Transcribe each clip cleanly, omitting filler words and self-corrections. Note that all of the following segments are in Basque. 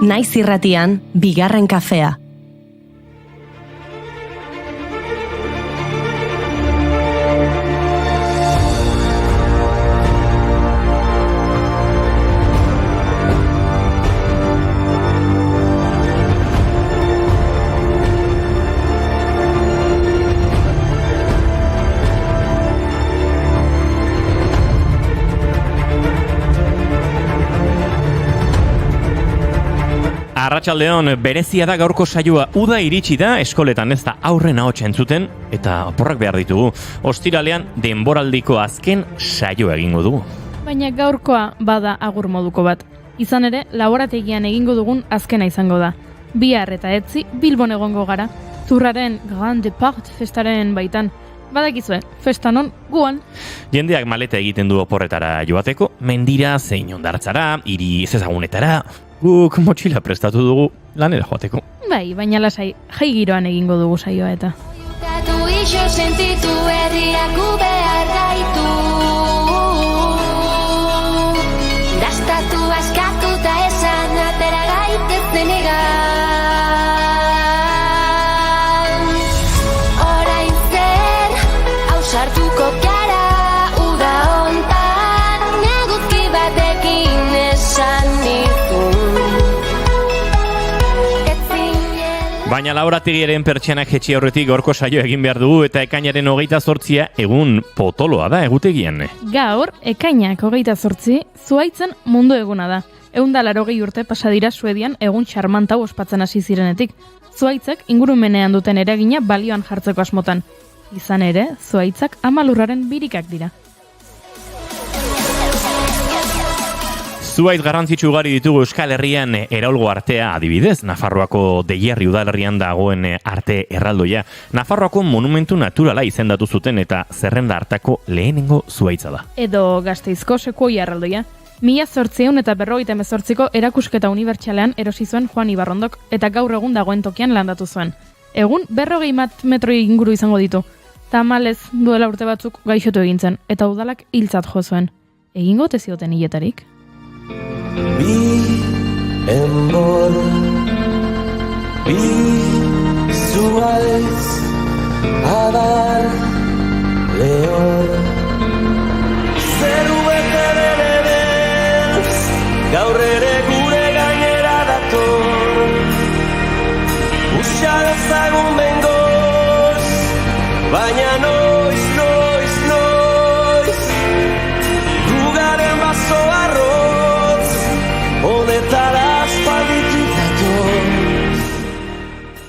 Naiz irratian, bigarren kafea. Arratsaldeon, berezia da gaurko saioa. Uda iritsi da, eskoletan ez da aurren ahotsa entzuten, eta oporrak behar ditugu. Ostiralean denboraldiko azken saioa egingo dugu. Baina gaurkoa bada agur moduko bat. Izan ere, laborategian egingo dugun azkena izango da. Bihar eta etzi Bilbon egongo gara. Zurraren Grand Depart festaren baitan. Badakizue, festanon guan. Jendeak maleta egiten du oporretara joateko, mendira zein hondartzara, hiri ezezagunetara. Guk motxila prestatu dugu lanera joateko. Bai, baina lasai, jai giroan egingo dugu saioa eta. Tatu iso sentitu herriak behar gaitu. Dastatu askatu eta esan atera gaitezen Orain zer, hausartuko gara uda hontan, neguzki batekin esan Baina laborategiaren pertsianak jetxi aurretik gorko saio egin behar dugu eta ekainaren 28 egun potoloa da egutegian. Gaur, ekainak 28 zuhaitzen mundu eguna da. 180 urte pasadira Suedian egun xarmantau ospatzen hasi zirenetik. Zuhaitzek ingurumenean duten eragina balioan jartzeko asmotan. Izan ere, zuhaitzak amalurraren birikak dira. Zuhaitz garrantzitsu ugari ditugu Euskal Herrian eraulgo artea adibidez, Nafarroako Deierri udalerrian dagoen arte erraldoia. Nafarroako monumentu naturala izendatu zuten eta zerrenda hartako lehenengo zuhaitza da. Edo Gasteizko sekuoia erraldoia. 1858ko erakusketa unibertsalean erosi zuen Juan Ibarrondok eta gaur egun dagoen tokian landatu zuen. Egun 40 metro inguru izango ditu. Tamalez duela urte batzuk gaixotu egin zen eta udalak hiltzat jo zuen. Egingo ote zioten hiletarik? Bi enbor, bi zuhaitz, adar, lehor. Zeru bete denez, gaur ere gure gainera dator. Usa dezagun bengoz, baina noiz, gugaren bazo arroz.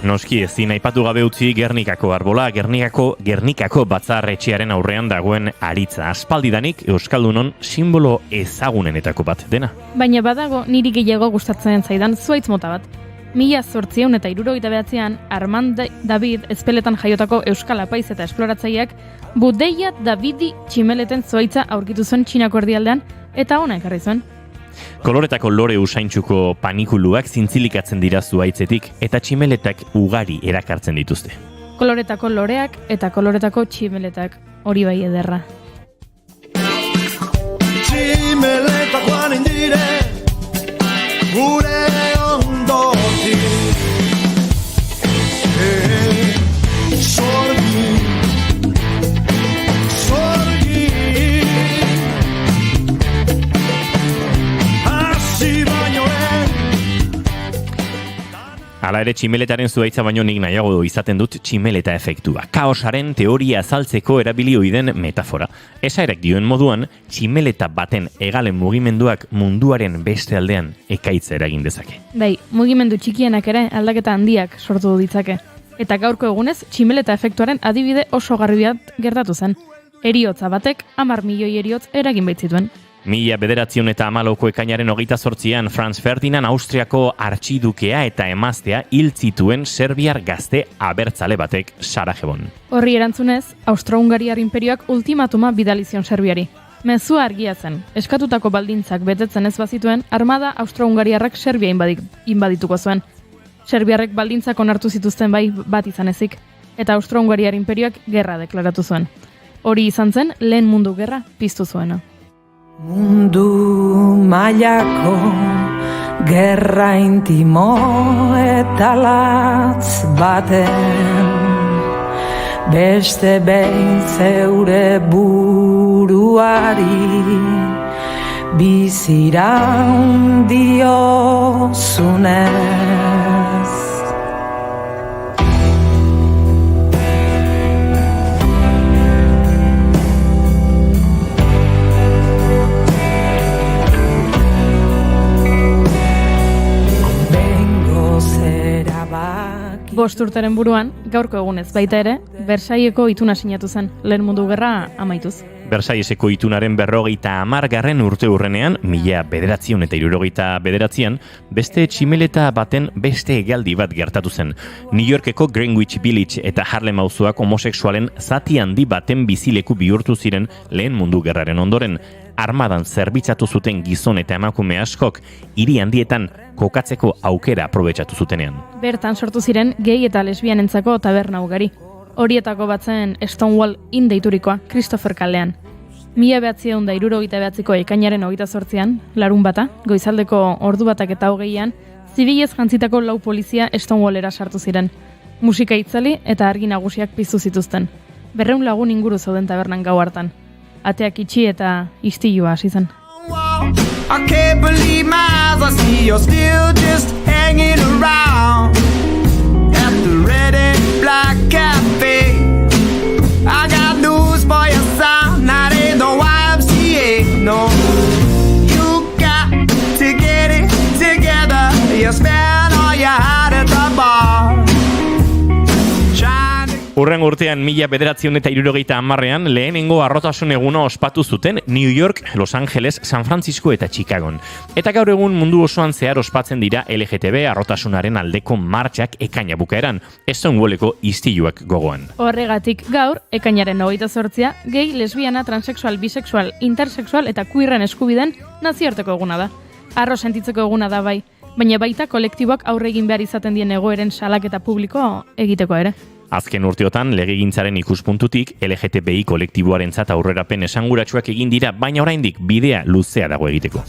Noski ezin aipatu gabe utzi Gernikako arbola, Gernikako batzarretxearen aurrean dagoen aritza. Aspaldidanik Euskaldunon simbolo ezagunenetako bat dena. Baina badago niri gehiago gustatzen zaidan zuhaitz mota bat. 1879an Armand David Ezpeletan jaiotako euskal apaiz eta esploratzaileak Budeia Davidi tximeleten zuhaitza aurkitu zuen Txinako erdialdean eta ona ekarri zuen. Koloretako lore usaintxuko panikuluak zintzilikatzen dira zuhaitzetik eta tximeletak ugari erakartzen dituzte. Koloretako loreak eta koloretako tximeletak, hori bai ederra. Tximeletak indire, gure ondotik. Hala ere, tximeletaren zuhaitza baino nik nahiago izaten dut tximeleta efektua. Kaosaren teoria azaltzeko erabili ohi den metafora. Esaerek dioen moduan, tximeleta baten hegalen mugimenduak munduaren beste aldean ekaitza eragin dezake. Bai, mugimendu txikienak ere aldaketa handiak sortu ditzake. Eta gaurko egunez, tximeleta efektuaren adibide oso garbi bat gertatu zen. Heriotza batek 10 milioi heriotz eragin baitzituen. 1914ko ekainaren 28an Franz Ferdinand Austriako artxidukea eta emaztea hil zituen serbiar gazte abertzale batek Sarajevon. Horri erantzunez, Austro-Hungariar inperioak ultimatuma bidali zion Serbiari. Mezua argia zen, eskatutako baldintzak betetzen ez bazituen, armada Austro-Hungariarrak Serbia inbadituko zuen. Serbiarrek baldintzak onartu zituzten bai bat izan ezik, eta Austro-Hungariar inperioak gerra deklaratu zuen. Hori izan zen lehen mundu gerra piztu zuena. Mundu mailako gerra intimo eta latz baten, beste behin zeure buruari biziraun diozunez. Bost urteren buruan, gaurko egunez baita ere, Bersaieko ituna sinatu zen, Lehen Mundu Gerra amaituz. Bersaieseko itunaren 50. urte hurrenean, 1969an, beste tximeleta baten beste hegaldi bat gertatu zen. New Yorkeko Greenwich Village eta Harlem auzoak homosexualen zati handi baten bizileku bihurtu ziren Lehen Mundu Gerraren ondoren. Armadan zerbitzatu zuten gizon eta emakume askok hiri handietan kokatzeko aukera aprobetxatu zutenean. Bertan sortu ziren gay eta lesbianentzako taberna ugari. Horietako batzen Stonewall Inn deiturikoa, Christopher kalean. 1969ko ekainaren 28an, larun bata, goizaldeko ordu batak eta 20an, zibilez jantzitako 4 polizia Stonewallera sartu ziren. Musika itzali eta argi nagusiak piztu zituzten. 200 lagun inguru zauden tabernan gau hartan. Ateak itxi eta istilua hasi zen. I can't believe my eyes, I see you're still just hanging around at the Red and Black Cafe. I got news for your son, that ain't no YMCA, no. You got to get it together, you spend all you had at the bar. Urren urtean 1970an lehenengo arrotasun eguna ospatu zuten New York, Los Angeles, San Francisco eta Chicagon. Eta gaur egun mundu osoan zehar ospatzen dira LGTB arrotasunaren aldeko martxak ekaina bukaeran, Stonewalleko istiluak gogoan. Horregatik gaur, ekainaren 28a, gay, lesbiana, transexual, bisexual, intersexual eta queerren eskubiden nazioarteko eguna da. Arro sentitzeko eguna da bai, baina baita kolektiboak aurre egin behar izaten dien egoeren salaketa publiko egiteko ere. Azken urteotan legegintzaren ikuspuntutik LGTBI kolektiboarentzat aurrerapen esanguratsuak egin dira, baina oraindik bidea luzea dago egiteko.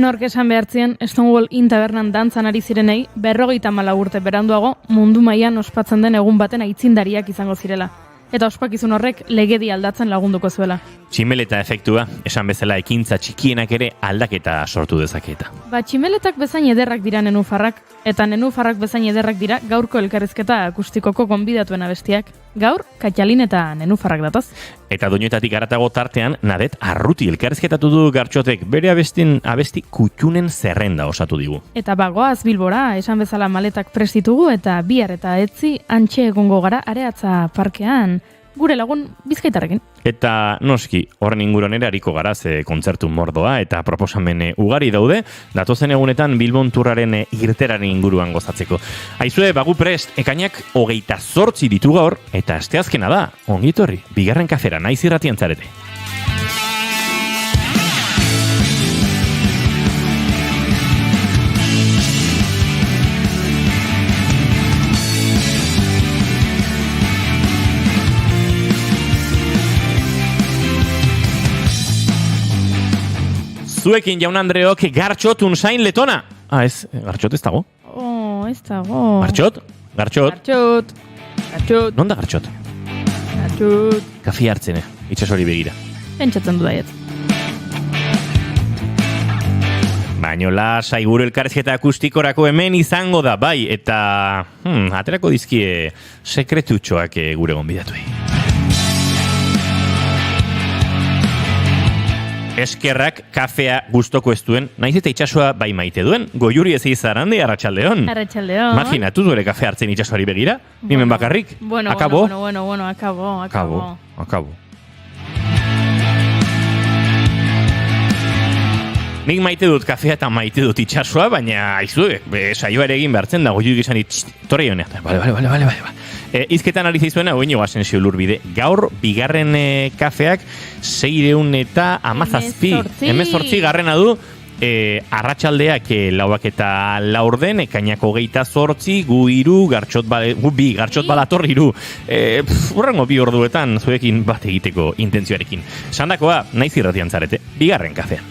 Nork esan behartzien, Stonewall Inn tabernan dantzan ari zirenei, 54 urte beranduago mundu mailan ospatzen den egun baten aitzindariak izango zirela. Eta ospakizun horrek legedi aldatzen lagunduko zuela. Tximeleta efektua, esan bezala ekintza txikienak ere aldaketa sortu dezaketa. Tximeletak bezain ederrak dira nenufarrak, eta nenufarrak bezain ederrak dira gaurko elkarrizketa akustikoko gonbidatuen abestiak. Gaur, Katxalin eta nenufarrak datoz. Eta doinetatik haratago tartean, Nadet Arruti elkarrizketatu du Gartxotek bere abesti kutxunen zerrenda osatu digu. Eta bagoaz Bilbora, esan bezala maletak prestitugu eta bihar eta etzi antxe egongo gara Areatza parkean, gure lagun Bizkaitarrekin. Eta noski, horren inguruan ere hariko gara ze kontzertu mordoa eta proposamen ugari daude, datozen egunetan Bilbon turraren irteraren inguruan gozatzeko. Aizue, bagu prest, ekainak 28 ditu gaur, eta asteazkena da, ongitorri, bigarren kafera, naiz irratian zarete. Zuekin jaun Andreok Gartxot unzain letona. Ez, Gartxot ez dago. Ez dago. Gartxot? Gartxot. Non da Gartxot? Gartxot. Kafi hartzene, itxasori begira. Pentsatzen du daiet. Baino lasai gure elkarrizketa akustikorako hemen izango da, bai, eta aterako dizkie sekretutxoak gure gonbidatuei. Eskerrak kafea gustoko ez duen, naiz eta itxasua bai maite duen, Goiuri ez izarandi, arratsaldeon. Arratsaldeon. Imaginatu zure kafe hartzen itxasuari begira, nimen bakarrik. Bueno, akabo. Bueno, akabo. Akabo. Nik maite dut kafea eta maite dut itxasua, baina aizue, saioa ere egin behartzen dago, judik esan torre jonea. Bale. Izketan ari zaizuena, oin joazen Lurbide. Gaur, bigarren kafeak 617 garrena du, arratsaldeak lauak eta laurden, ekainak 28, gu 2, gartxot balator 2. Urrengo 2 orduetan zuekin bat egiteko intentzioarekin. Sandakoa, naiz irratian zarete, bigarren kafean.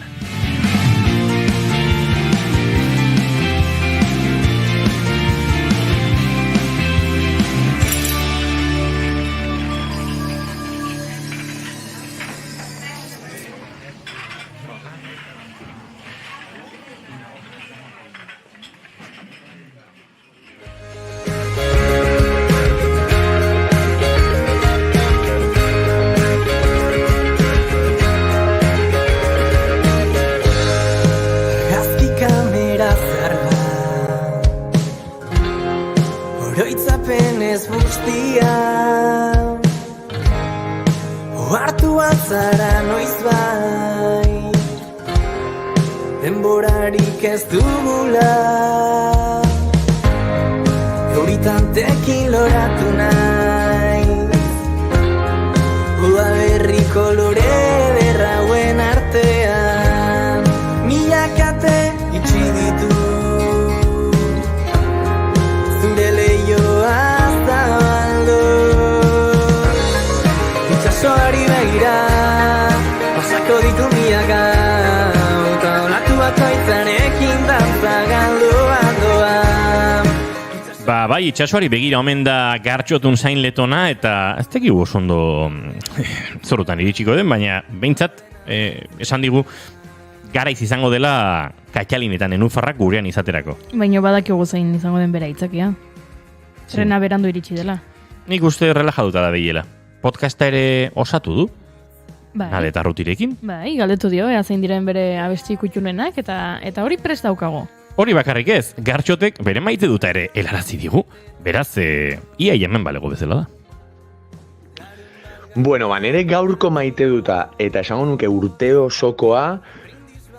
Bai, itxasuari begira omen da gartxotun zain letona, eta ez tekigu ondo zorutan iritsiko den, baina behintzat esan digu garaiz izango dela katxalin eta nenufarrak gurean izaterako. Baina badakigu zein izango den bera itzakia. Trena berandu iritsi dela. Nik uste relajaduta da behiela. Podcasta ere osatu du? Bai. Galeta rutirekin? Bai, galdetu dio, zein diren bere abesti kutxunenak, eta hori prest daukago. Hori bakarrik ez, gartxotek bere maite duta ere helarazi digu. Beraz, ia hemen balego bezala da. Bueno, nere gaurko maite duta, eta esango nuke urte osokoa,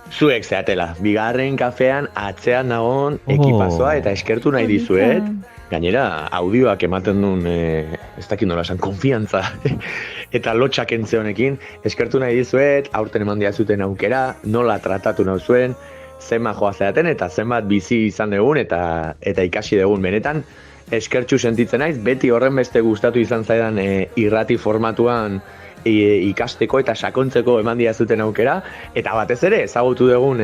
zuek zeatela. Bigarren kafean atzean nagon ekipazoa, eta eskertu nahi dizuet. Gainera, audioak ematen duen, ez dakit nola esan, konfiantza. Eta lotxak entze honekin, eskertu nahi dizuet, aurten eman diazuten aukera, nola tratatu nahi zuen, zenbat joa zeaten eta zenbat bizi izan dugun eta ikasi dugun benetan. Eskertxu sentitzen naiz, beti horren beste gustatu izan zaidan irrati formatuan ikasteko eta sakontzeko eman diazuten aukera, eta batez ere ezagutu dugun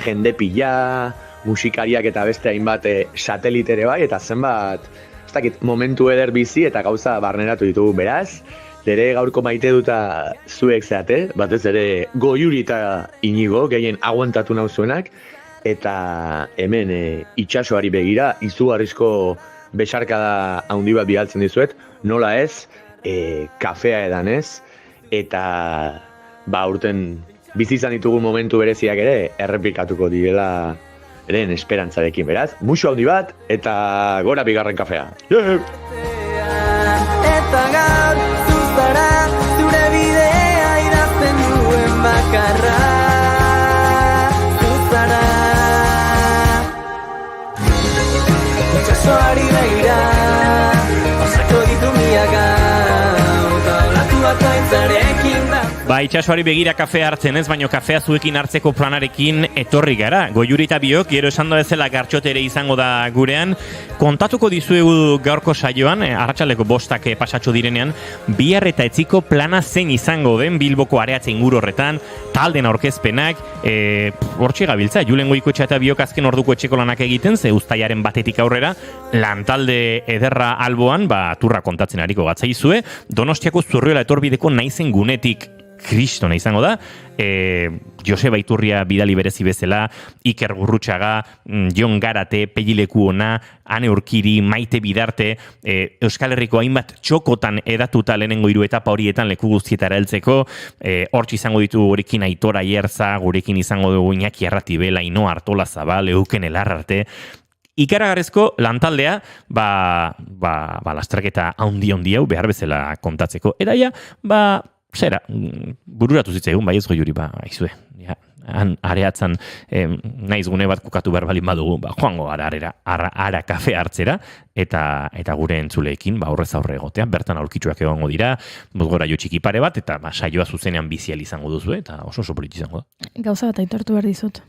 jende pila, musikariak eta beste hainbat satelitere bai, eta zenbat, ez dakit, momentu eder bizi eta gauza barneratu ditugu. Beraz, dere gaurko maite duta zuek zeate, batez ere Goiuri eta Inigo, gehien aguantatu nauzuenak, eta hemen itxasoari begira, izugarrizko besarkada handi bat bialtzen dizuet, nola ez, kafea edan ez, eta urten bizi izan ditugun momentu bereziak ere, errepikatuko direla eren esperantzarekin, beraz. Muxo handi bat, eta gora bigarren kafea. Eta gaur zuzara, zure bidea idazten duen bakarra. Zuzara itxasoari begira, pasako ditu milaka, eta olatuak aintzarekin da. Ba, itxasoari begira kafea hartzen ez, baino kafea zuekin hartzeko planarekin etorri gara. Goiuri eta biok, gero esan da bezala gartxote ere izango da gurean. Kontatuko dizuegu gaurko saioan, arratsaldeko 5 pasatxo direnean, bihar eta etziko plana zein izango den Bilboko areatze inguru horretan, talden aurkezpenak, hortxe gabiltza, Julen Goikoetxea eta biok azken orduko etxeko lanak egiten, ze uztailaren batetik aurrera, lantalde ederra alboan, turra kontatzen ariko gatzaizue, Donostiako Zurriola etorbideko naizen gunetik kristona izango da, Joseba Iturria bidali berezi bezala, Iker Gurrutxaga, Jon Garate, Pegileku Ona, Ane Urkiri, Maite Bidarte, Euskal Herriko hainbat txokotan edatuta lehenengo 3 etapa horietan leku guztietara heltzeko, hortz izango ditu gurekin Aitor Aierza, gurekin izango dugu Iñaki Arratibel, Ainhoa Artolazabal, Euken Elarrarte, ikaragarrezko lantaldea, lasterketa handi hau behar bezala kontatzeko. Eta ja, zera, bururatu zitzaigun, bai ez Goiuri, aizue. Ja, han areatzan naiz gune bat kokatu behar balin badugu, joango gara ara kafe hartzera, eta gure entzuleekin, horrez aurre egotea, bertan aurkitzuak egongo dira, bozgora jo txiki pare bat, eta saioa zuzenean bizial izango duzu, eta oso polit izango da. Gauza bat aitortu behar dizut.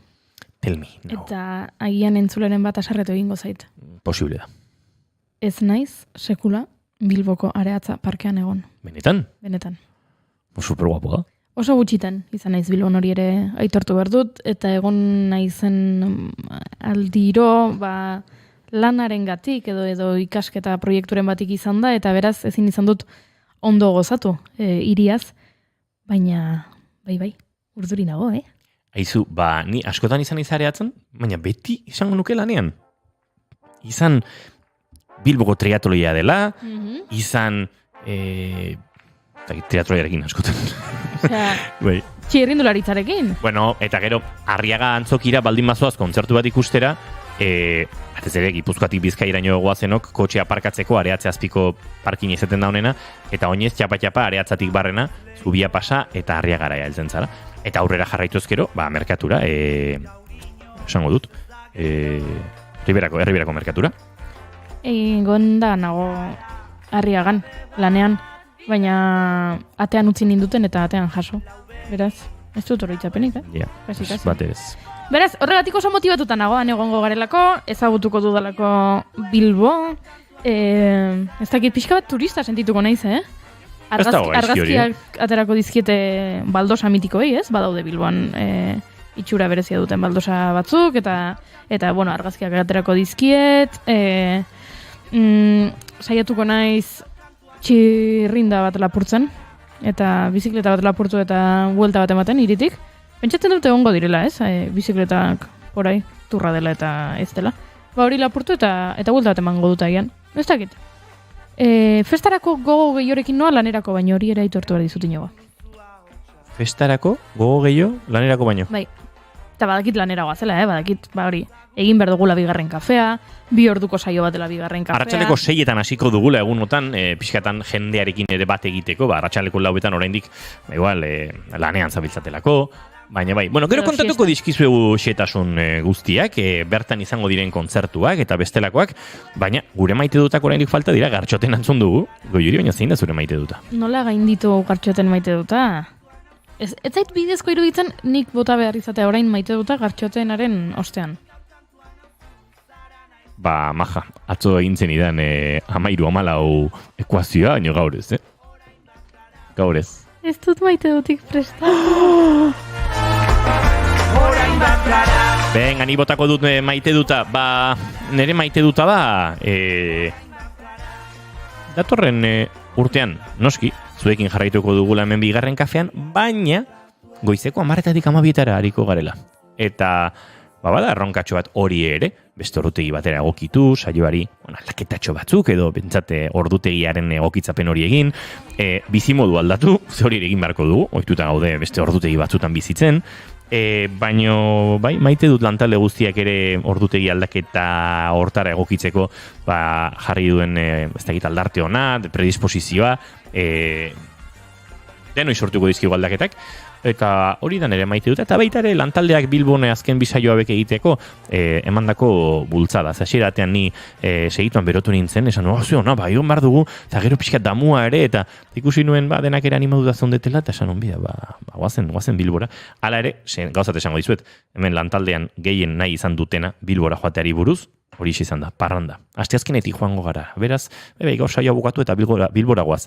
Tell me, no. Eta agian entzuleren bat asarretu egingo zait. Posible da. Ez naiz, sekula, Bilboko areatza parkean egon. Benetan? Benetan. Super guapo da. Oso gutxitan, izan naiz Bilbon hori ere aitortu behar dut, eta egon naizen aldiro, lanaren gatik, edo ikasketa proiekturen batik izan da, eta beraz ezin izan dut ondo gozatu hiriaz, baina, bai, urduri nago, Aizu, ni askotan izan izareatzen, baina beti izango nuke lanean. Izan Bilboko triatloia dela, izan triatloiarekin askotan. Bai. Txirrindularitzarekin. Bueno, eta gero, Arriaga antzokira baldin bazoaz kontzertu bat ikustera, batez ere, Gipuzkoatik Bizkairaino goazenok, kotxe aparkatzeko areatze azpiko parkin izaten da honena, eta oinez txapa areatzatik barrena, zubia pasa eta Arriagara heltzen zara. Eta aurrera jarraitu ezkero, merkatura, esango dut, Herribirako merkatura. Gonda nago Arriagan, lanean, baina atean utzi ninduten eta atean jaso. Beraz, ez dut oroitzapenik, Ja, batez. Beraz, horregatik oso motibatuta nagoan egongo garelako, ezagutuko dudalako Bilbo, ez dakit pixka bat turista sentituko naiz, Argazkiak aterako dizkiete baldosa mitikoei, ez? Badaude Bilboan itxura berezia duten baldosa batzuk, eta argazkiak aterako dizkiet, saiatuko naiz txirrinda bat lapurtzen, eta bizikleta bat lapurtu eta buelta bat ematen iritik. Pentsatzen dute egongo direla, ez? Bizikletak porai, turra dela eta ez dela. Hori lapurtu eta buelta bat emango dut agian. Ez dakit. Festarako gogo gehiorekin noa lanerako baino, hori ere aitortu behar dizut inoa. Festarako gogo gehio lanerako baino? Bai. Eta badakit lanera goazela, badakit, hori, egin behar dugula bigarren kafea, 2 orduko saio bat dela bigarren kafea. Arratsaleko 6etan hasiko dugula egunotan, pixkatan jendearekin ere bat egiteko, arratsaleko 4etan oraindik, igual, lanean zabiltzatelako, baina bai. Bueno, gero kontatuko dizkizuegu xetasun guztiak, bertan izango diren kontzertuak eta bestelakoak, baina gure maite dutak oraindik falta dira, Gartxoten antzun dugu. Goiuri, baina zein da zure maite duta? Nola gainditu Gartxoten maite duta? Ez zait bidezko iruditzen nik bota behar izatea orain maite duta Gartxotenaren ostean. Maja, atzo egin zen idan 13-14 ekuazioa, baina gaur ez, Gaur ez. Ez dut maite dutik prestatu. Venga, ni botako dut maite duta. Nere maite duta da datorren urtean, noski, zuekin jarraituko dugula hemen bigarren kafean, baina goizeko 10:00 12:00 hariko garela. Eta bada erronkatxo bat hori ere, beste ordutegi batera egokitu, saioari, aldaketatxo batzuk edo bentsate ordutegiaren egokitzapen hori egin, bizimodu aldatu, ze hori egin beharko dugu, ohituta gaude beste ordutegi batzutan bizitzen, baino bai, maite dut lantalde guztiak ere ordutegi aldaketa hortara egokitzeko, jarri duen ez dakit aldarte ona, predisposizioa, denoi sortuko dizkigu aldaketak, eta hori da nere maite dut, eta baita ere lantaldeak Bilbone azken bisaioa beke egiteko emandako bultzada. Zasieratean ni segituan berotu nintzen, esan, egon behar dugu, eta gero pixka damua ere, eta ikusi nuen denak ere animatuta zondetela, eta esan onbida, guazen Bilbora. Hala ere, gauzat esango dizuet, hemen lantaldean gehien nahi izan dutena Bilbora joateari buruz, hori izan da, parranda. Asteazkenetik joango gara, beraz, gaur saioa bukatu eta Bilbora goaz.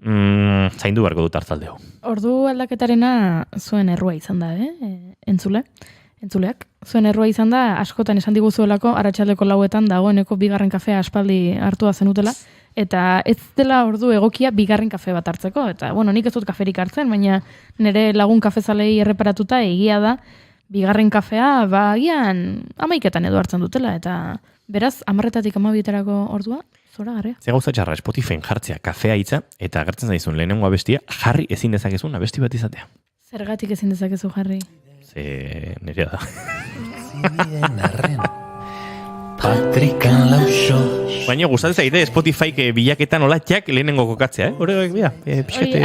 Zaindu beharko dut hartzaldeo. Ordu aldaketarena zuen errua izan da, entzuleak. Zuen errua izan da, askotan esan diguzuelako, arratsaldeko 4etan dagoeneko bigarren kafea aspaldi hartua zenutela, eta ez dela ordu egokia bigarren kafe bat hartzeko, eta nik ez dut kaferik hartzen, baina nire lagun kafezalei erreparatuta egia da, bigarren kafea, agian 11etan edo hartzen dutela, eta beraz, 10:00 12:00 ordua, zora garria. Ze gauza txarra, Spotifyn jartzea kafea hitza, eta agertzen zaizun lehenengo abestia, jarri ezin dezakezun abesti bat izatea. Zergatik ezin dezakezu jarri? Ze nerea da. Patrikan lauso Baina gustatzen zaite Spotify bilaketan olatxak lehenengo kokatzea, Horrek, bia, pixkate...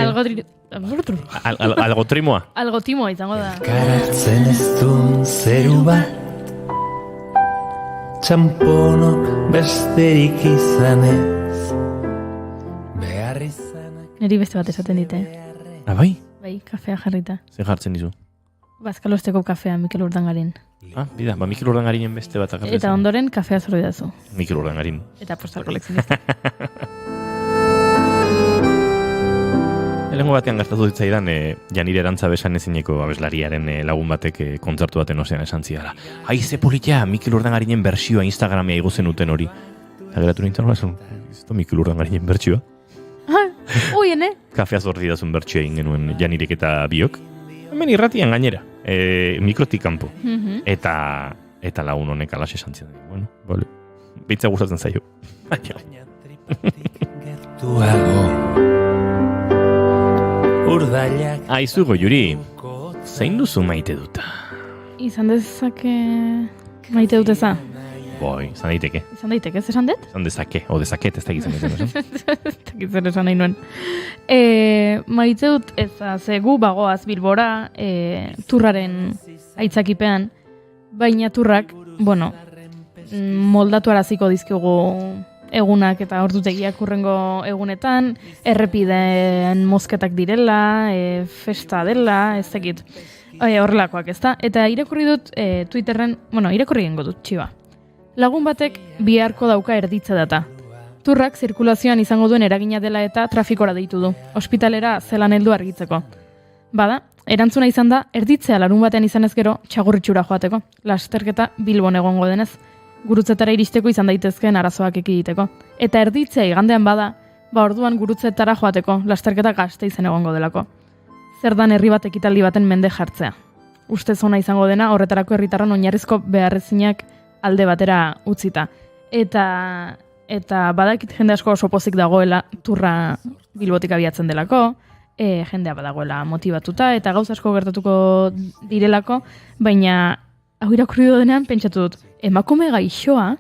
Algotrimoa. Algotimoa izango da. Karatzen ez duen zeru bat, txamponok besterik izanez, behar izanak... Neri beste bat esaten dite. Bai? Bai, kafea jarrita. Zer jartzen dizu? Bazkalosteko kafea Mikel Urdangarin. Bida, Mikel Urdangarinen beste bat akartzen. Eta ondoren kafea zorri dazu. Mikel Urdangarin. Eta postal kolekzionista. Lehengo batean gastatu ditzaidan, Janire Arantza besan ezineko abeslariaren lagun batek kontzertu baten ozean esan zidala. Ai, ze politia, Mikel Urdangarinen bertsioa Instagramea igo zenuten hori. Eta geratu nintzen hori, ez da Mikel Urdangarinen bertsioa. Oiene? Kafea zorri dazun bertsioa egin genuen Janirek eta biok. Hemen irratian gainera, mikrotik kanpo. Eta lagun honek alaxe esan zidan. Bueno, vale. Bitza gustatzen zaio. Aizu Goiuri, zein duzu maite duta? Izan dezake maite dut eza. Boi, izan daiteke. Izan daiteke, ez esan dut? Izan dezake, o dezaket, ez da gizan dut. Ez dakit zer esan nahi nuen. Maite dut eza, ze gu bagoaz Bilbora turraren aitzakipean, baina turrak, bueno, moldatu araziko dizkigu egunak eta ordutegiak urrengo egunetan, errepideen mozketak direla, festa dela, ez dakit, horrelakoak, ez da? Eta irakurri dut Twitterren, bueno, irakurri gengo dut, txiba. Lagun batek biharko dauka erditze data. Turrak zirkulazioan izango duen eragina dela eta trafikora deitu du, ospitalera zelan heldu argitzeko. Bada, erantzuna izan da, erditzea larun batean izanez gero txagurritxura joateko, lasterketa Bilbon egongo denez. Gurutzetara iristeko izan daitezkeen arazoak ekiditeko. Eta erditzea igandean bada, orduan gurutzetara joateko, lasterketa Gasteizen egongo delako. Zer dan herri bat ekitaldi baten mende jartzea. Ustez ona izango dena, horretarako herritarron oinarrizko beharrezinak alde batera utzita. Eta badakit jende asko oso pozik dagoela turra Bilbotik abiatzen delako, jendea badagoela motibatuta, eta gauz asko gertatuko direlako, baina hau irakurri denean pentsatu dut, emakume gaixoa,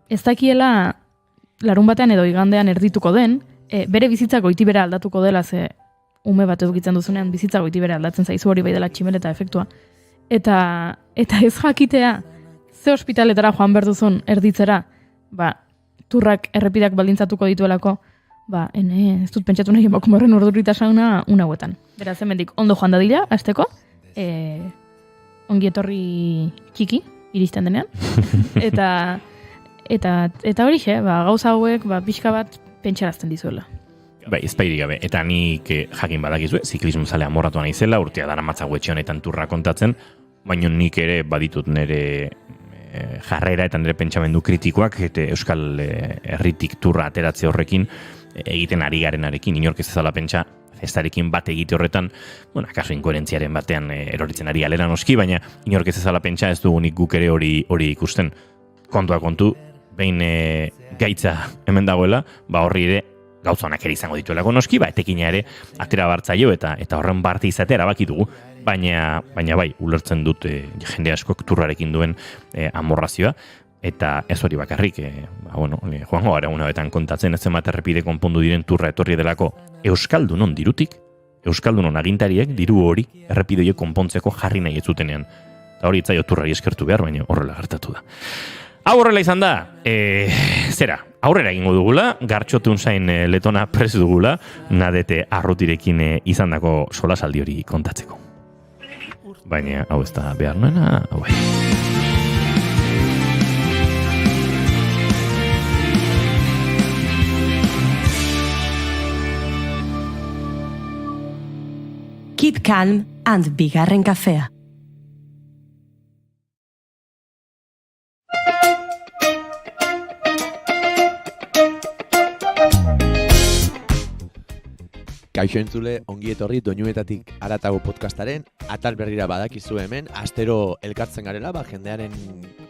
ez dakiela larun batean edo igandean erdituko den, bere bizitza goitibera aldatuko dela, ze ume bat edukitzen duzunean bizitza goitibera aldatzen zaizu hori bai dela tximeleta efektua. Eta ez jakitea, ze ospitaletara joan behar duzun erditzera, turrak errepidak baldintzatuko dituelako, ez dut pentsatu nahi emakume horren urduritasauna una hauetan. Beraz, hemendik ondo joan dadila, azteko, ongi etorri txiki, iristen denean. Eta hori gauza hauek pixka bat pentsarazten dizuela. Ezpairik gabe, eta nik jakin badakizue, ziklismo zale amorratuan izela, urtea dara matzago etxe honetan turra kontatzen, baina nik ere baditut nire jarrera eta nire pentsamendu kritikoak, eta Euskal Herritik turra ateratze horrekin egiten ari garenarekin, inork ez ezala pentsa, festarekin bat egite horretan, akaso inkoherentziaren batean eroritzen ari galera noski, baina inork ez ezala pentsa ez dugunik guk ere hori ikusten. Kontua kontu, behin gaitza hemen dagoela, horri ere gauzonak ere izango dituelako noski, etekina ere atera bartzaio eta horren parte izatea erabaki dugu. Baina bai, ulertzen dut jende askok turrarekin duen amorrazioa, eta ez hori bakarrik, joango gara unabetan kontatzen, ez zenbat errepide konpondu diren turra etorri delako Euskaldunon dirutik, Euskaldunon agintariek diru hori errepideoiek konpontzeko jarri nahi ez zutenean. Eta hori itzaio turrari eskertu behar, baina horrela gertatu da. Hau horrela izan da, aurrera egingo dugula, gartxotun zain letona prest dugula, nadete arrutirekin izandako solasaldi hori kontatzeko. Baina hau ez da behar nuena, hau bai. Keep calm and bigarren kafea. Kaixo entzule, ongi etorri doinuetatik haratago podcastaren atal berrira badakizu hemen, astero elkartzen garela, jendearen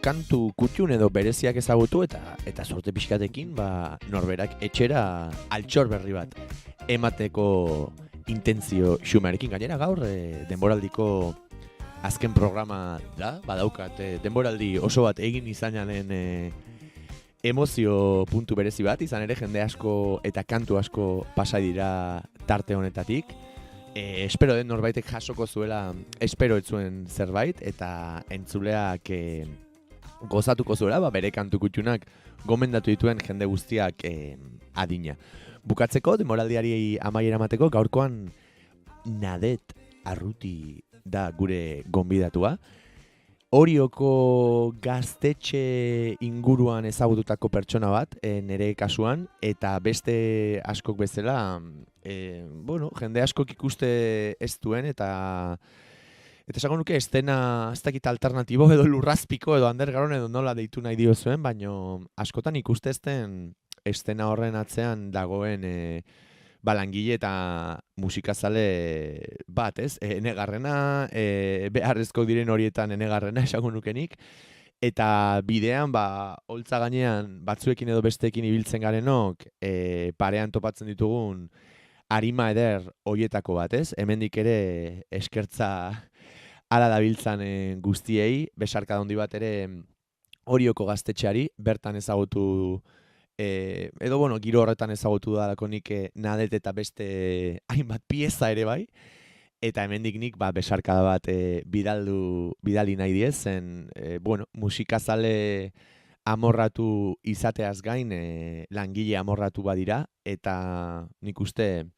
kantu kutxun edo bereziak ezagutu eta sorte pixkatekin norberak etxera altxor berri bat emateko intentzio xumearekin. Gainera gaur denboraldiko azken programa da, badaukat denboraldi oso bat egin izanaren emozio puntu berezi bat, izan ere jende asko eta kantu asko pasai dira tarte honetatik. Espero den norbaitek jasoko zuela, espero ez zuen zerbait, eta entzuleak gozatuko zuela, bere kantu kutxunak gomendatu dituen jende guztiak adina. Bukatzeko, demoraldiari amaiera emateko, gaurkoan Nadet Arruti da gure gonbidatua. Orioko gaztetxe inguruan ezagututako pertsona bat, nire kasuan, eta beste askok bezala, jende askok ikuste ez duen, eta esango nuke estena, ez dakit alternatibo edo lurrazpiko edo underground edo nola deitu nahi dio zuen, baino askotan ikuste ezten estena horren atzean dagoen langile eta musikazale bat, ez? Enegarrena, beharrezko diren horietan enegarrena esango nukenik, eta bidean, holtza gainean batzuekin edo besteekin ibiltzen garenok, parean topatzen ditugun arima eder hoietako bat, ez? Hemendik ere eskertza ala dabiltzan guztiei, besarka handi bat ere Orioko gaztetxeari, bertan ezagutu giro horretan ezagutu dalako nik Nadet eta beste hainbat pieza ere bai, eta hemendik nik besarkada bat bidali nahi diez, zen, musikazale amorratu izateaz gain, langile amorratu badira, eta nik uste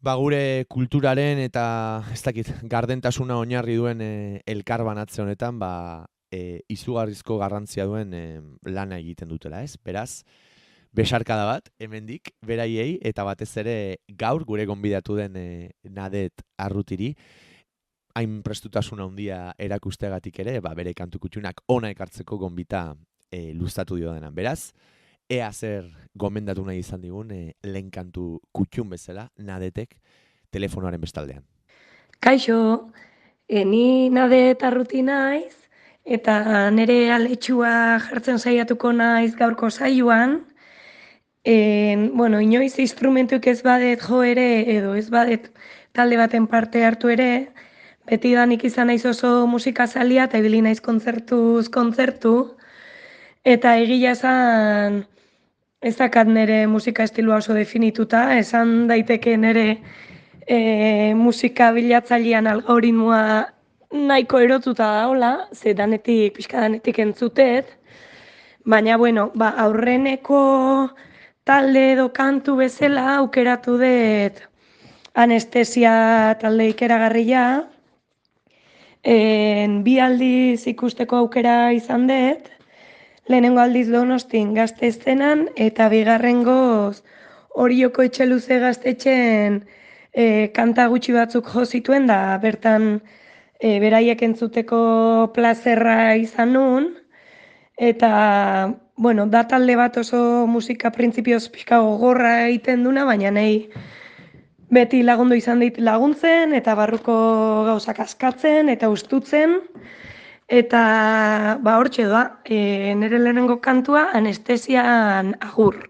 gure kulturaren eta ez dakit, gardentasuna oinarri duen elkar banatze honetan, izugarrizko garrantzia duen lana egiten dutela, ez? Beraz, besarkada bat, hemendik, beraiei, eta batez ere gaur gure gonbidatu den Nadet Arrutiri, hain prestutasuna handia erakustegatik ere, bere kantu kutxunak ona ekartzeko gonbita luztatu dio denan. Beraz, ea zer gomendatu nahi izan digun lehen kantu kutxun bezala, Nadetek, telefonoaren bestaldean. Kaixo, ni Nadet Arruti naiz, eta nire aletxua jartzen saiatuko naiz gaurko saioan. Inoiz instrumentuk ez badet jo ere, edo ez badet talde baten parte hartu ere, beti da nik izan naiz oso musikazalia eta ibili naiz kontzertuz kontzertu, eta egia esan ez dakat nire musika estilua oso definituta, esan daiteke nire musika bilatzailean algoritmoa nahiko erotuta daola, pixka danetik entzutet, baina, aurreneko talde edo kantu bezala aukeratu dut Anestesia talde ikeragarria, bi aldiz ikusteko aukera izan dut, lehenengo aldiz Donostin gazte eszenan, eta bigarrengoz Orioko Etxeluze gaztetxen kanta gutxi batzuk jo zituen, da bertan beraiek entzuteko plazerra izan nun, eta, da talde bat oso musika printzipioz pixka gogorra egiten duna, baina nahi beti lagundu izan dit laguntzen, eta barruko gauzak askatzen, eta ustutzen, eta hortxe doa, nire lehenengo kantua Anestesian agur.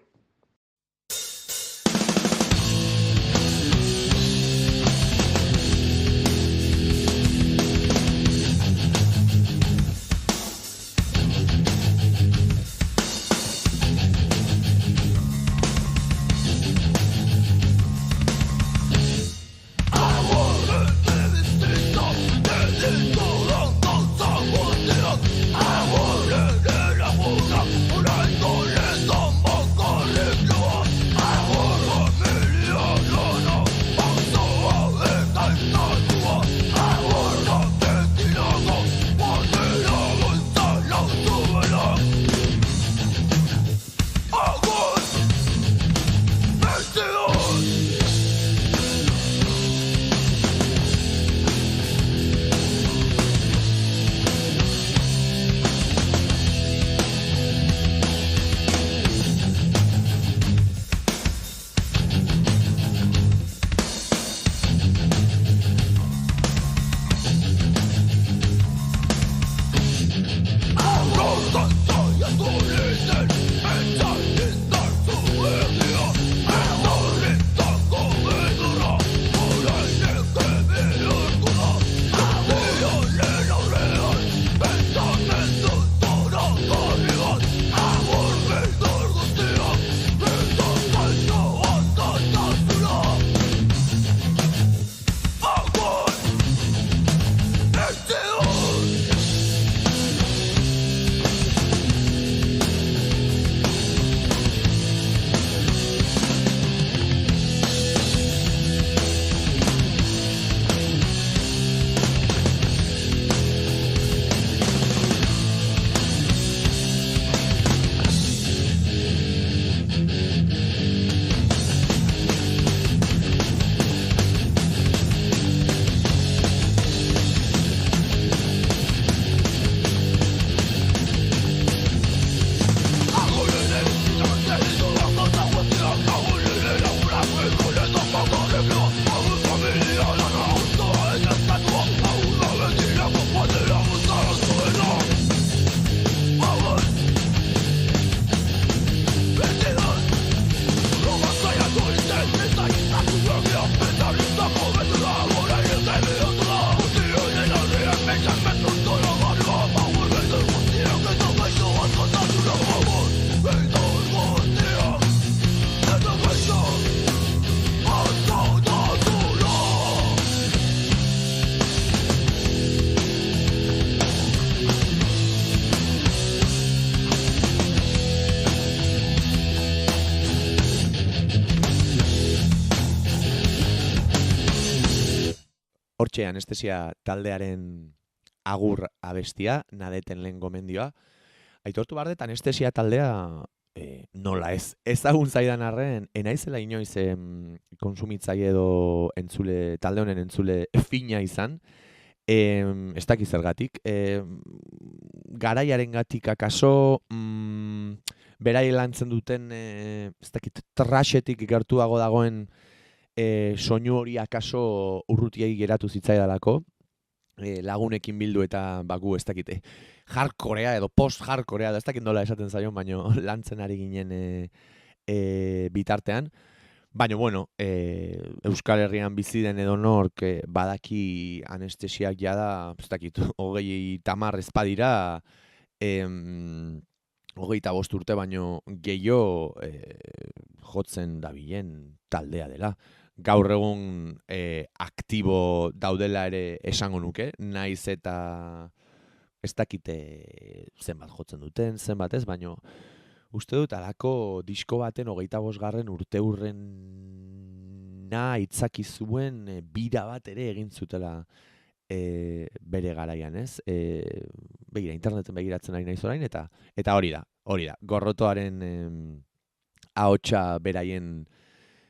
hortxe anestesia taldearen agur abestia, nadeten lehen gomendioa. Aitortu behar dut, anestesia taldea nola ez. Ezagun zaidan arren, enaizela inoiz konsumitzaile edo entzule, talde honen entzule fina izan, ez dakiz zergatik. Garaiaren gatik akaso, berai lantzen duten, ez dakit, trashetik gertuago dagoen soinu hori akaso urrutiei geratu zitzaidalako, lagunekin bildu eta bagu ez dakite hardcorea edo post-hardcorea, ez dakit nola esaten zaion, baino lantzen ari ginen bitartean. Baina, bueno, Euskal Herrian bizi den edonork badaki anestesiak jada, ez dakit, 30 ez badira, 25 urte baino gehiago jotzen dabilen taldea dela. Gaur egun aktibo daudela ere esango nuke, naiz eta ez dakite zenbat jotzen duten, zenbat ez, baino uste dut alako disko baten 25. urteurrena itzaki zuen bira bat ere egin zutela bere garaian, ez? Begira, interneten begiratzen ari naiz orain, eta hori da. Gorrotoaren ahotsa beraien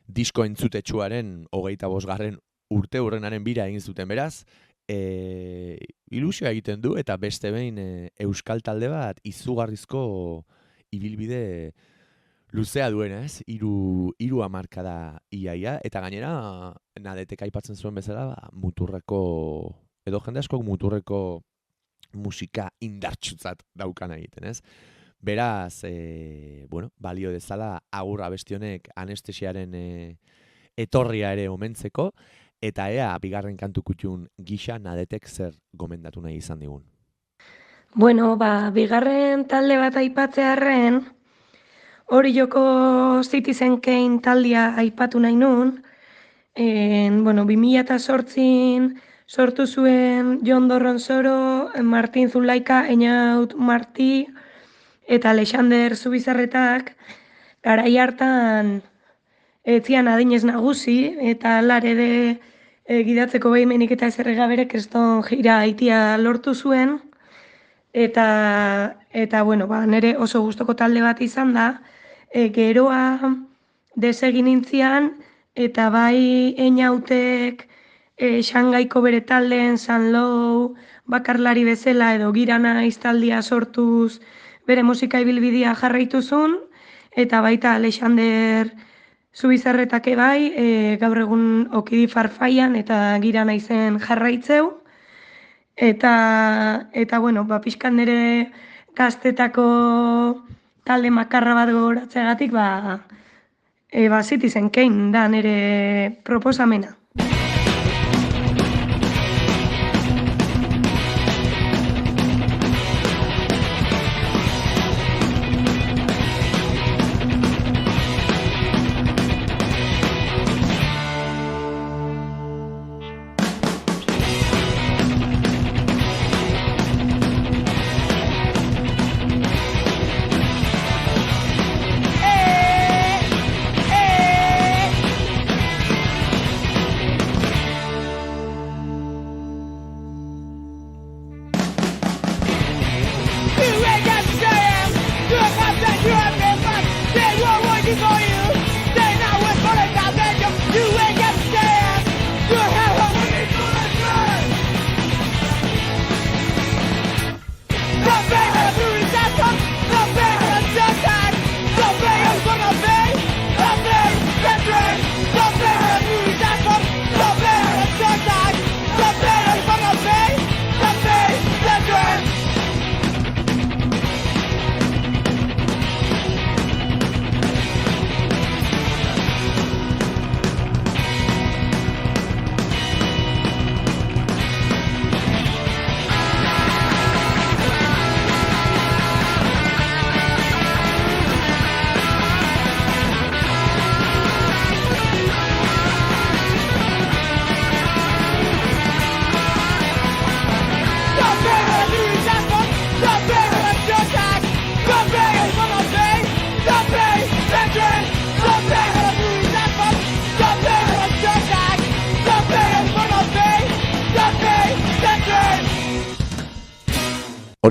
disko entzutetsuaren 25. urteurrenaren bira egin zuten, beraz, ilusioa egiten du, eta beste behin euskal talde bat izugarrizko ibilbide luzea duena, ez? 3 hamarkada iaia, eta gainera nadetek aipatzen zuen bezala, muturreko, edo jende askok muturreko musika indartsutzat daukana egiten, ez? Beraz, balio dezala agur abesti honek anestesiaren etorria ere omentzeko, eta ea bigarren kantu kutxun gisa nadetek zer gomendatu nahi izan digun. Bueno, bigarren talde bat aipatzearren, hori joko Citizen Kane taldea aipatu nahi nun. 2008 sortu zuen Jon Dorronsoro, Martin Zulaika, Einaut Martí eta Alexander Zubizarretak garai hartan etzian adinez nagusi, eta larede gidatzeko behimenik eta ezerrega bere kriston jira haitia lortu zuen. Eta nire oso gustoko talde bat izan da, geroa desegin nintzian, eta bai Einautek Xangaiko bere taldeen San Low bakarlari bezala edo Girana iztaldia sortuz bere musika ibilbidea jarraituzun, eta baita Alexander Zubizarretak bai, gaur egun Okidi Farfaian eta Girana izen jarraitzeu. Eta pixkan nire gaztetako talde makarra bat gogoratzeagatik, Citizen Kane da nire proposamena.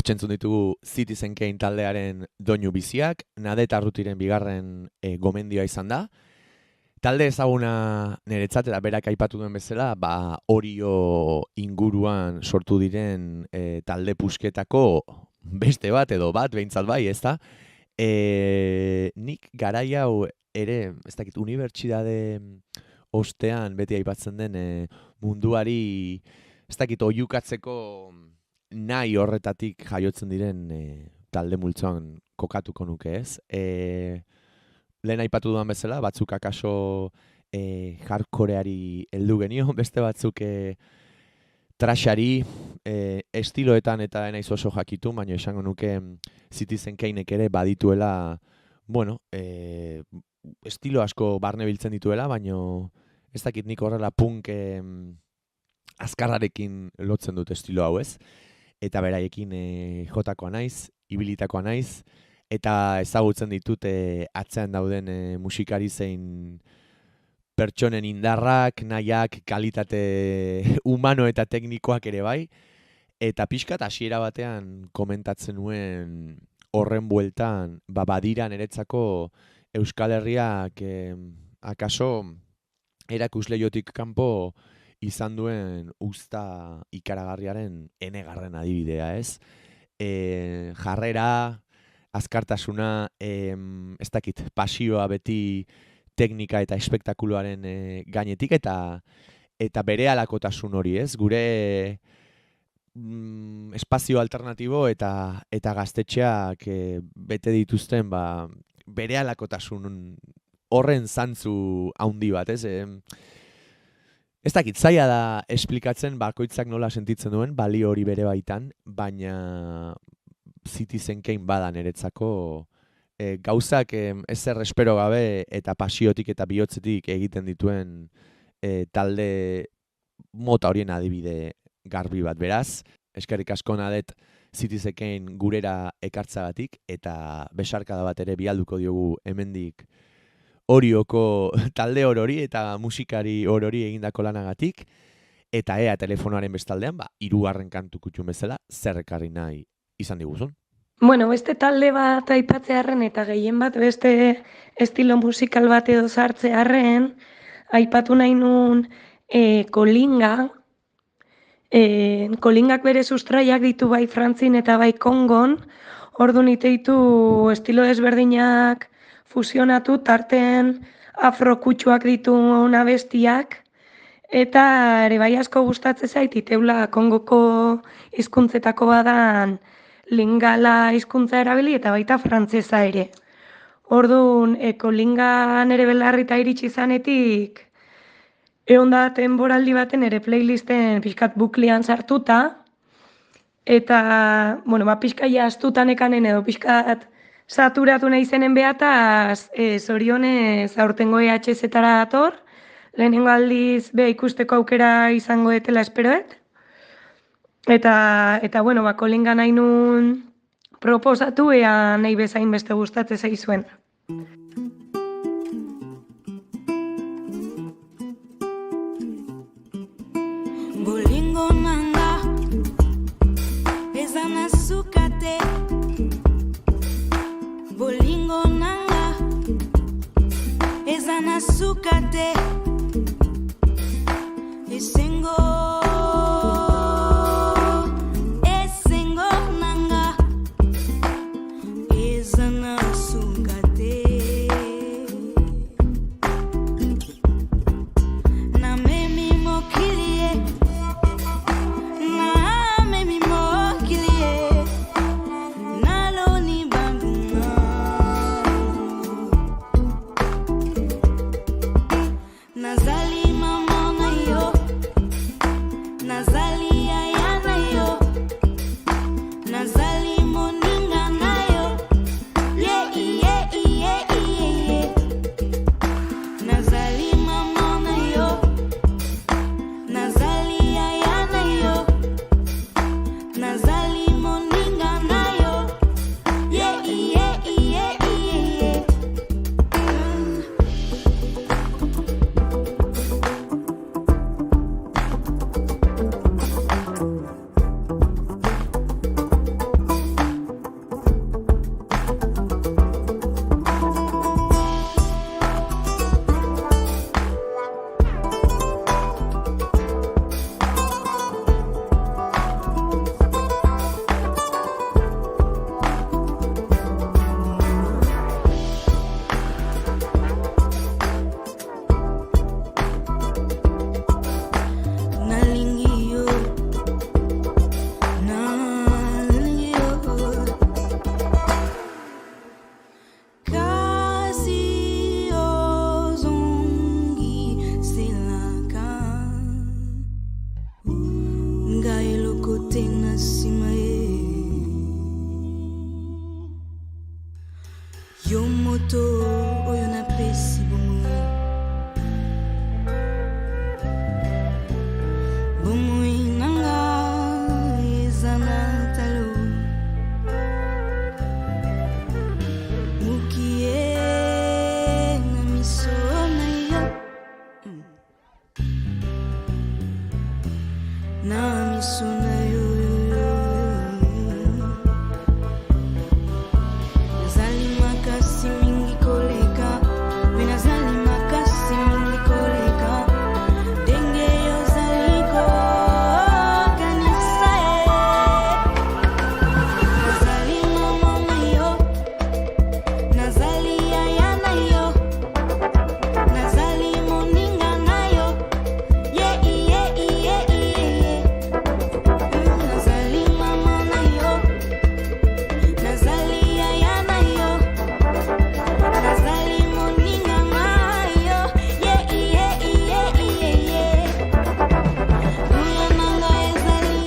Hortzentzun ditugu Citizen Kane taldearen doinu biziak, Nadet Arrutiren bigarren gomendioa izan da. Talde ezaguna niretzat eta berak aipatu duen bezala, Orio inguruan sortu diren talde pusketako beste bat edo bat, behintzat bai, ezta? Nik garai hau ere, ez dakit, unibertsitate ostean beti aipatzen den munduari, ez dakit, oihukatzeko nahi horretatik jaiotzen diren talde multzoan kokatuko nuke, ez? Lehen aipatu dudan bezala, batzuk akaso hardcoreari heldu genio, beste batzuk trashari, estiloetan eta naiz oso jakitu, baina esango nuke Citizen Kanek ere badituela, bueno, estilo asko barne biltzen dituela, baina ez dakit nik horrela punk azkarrarekin lotzen dut estilo hau, ez? Eta beraiekin jotakoa naiz, ibilitakoa naiz, eta ezagutzen ditute atzean dauden musikari zein pertsonen indarrak, nahiak, kalitate humano eta teknikoak ere bai. Eta pixkat hasiera batean komentatzen nuen horren bueltan, badira niretzako Euskal Herriak akaso erakusleiotik kanpo izan duen uzta ikaragarriaren enegarren adibidea, ez? Jarrera, azkartasuna, ez dakit, pasioa beti teknika eta espektakuloaren gainetik eta bere alakotasun hori, ez? Gure espazio alternatibo eta gaztetxeak bete dituzten bere alakotasun horren zantzu handi bat, ez? Ez dakit, zaila da esplikatzen bakoitzak nola sentitzen duen, balio hori bere baitan, baina Citizen Kane bada niretzako gauzak ezer espero gabe eta pasiotik eta bihotzetik egiten dituen talde mota horien adibide garbi bat. Beraz, eskerrik asko Nadet Citizen Kane gurera ekartzagatik eta besarkada bat ere bialduko diogu hemendik Orioko talde orori eta musikari orori egindako lanagatik, eta ea telefonoaren bestaldean, hirugarren kantu kutxun bezala, zer ekarri nahi izan diguzun. Bueno, beste talde bat aipatzearren eta gehien bat beste estilo musikal bat edo sartzearren, aipatu nahi nun Kolinga. Kolingak bere sustraiak ditu bai Frantzin eta bai Kongon, orduan ite ditu estilo desberdinak fusionatu, tarten afrokutsuak ditu abestiak, eta ere bai asko gustatzen zait, iteula Kongoko hizkuntzetako badan lingala hizkuntza erabili eta baita frantsesa ere. Orduan, Kolinga nere belarrita iritsi zanetik, egon da denboraldi baten ere playlisten pixkat buklian sartuta, eta, bueno, pixka jaztutan ekanen edo pixkat saturatu nahi zenen behataz, zorionez aurtengo EHZ-etara dator, lehenengo aldiz ikusteko aukera izango etela esperoet. Eta bueno, Kolinga nahi nun proposatu, ea nahi bezain beste gustatzen zaizuen. Bolingo nanga, ezana zukate. Bolingo nanga, ezana zukate. Esengo nanga, ezana zukate. Na memi mokilie, na memi mokilie, na loni banguna. Nazali mama na yo, nazali yaya na yo, nazali moninga na yo, yeah. Yo moto oyo napesi bomoi bomoi nanga eza na talo mukie na miso na yo na miso na yo nazali makasi mingi koleka me nazali makasi mingi koleka ndenge yozali kokanisa nazali mama na yo nazali yaya na yo nazali moninga na yo nazali mama na yo nazali yaya na yo nazali moninga na yo duya nanga ezali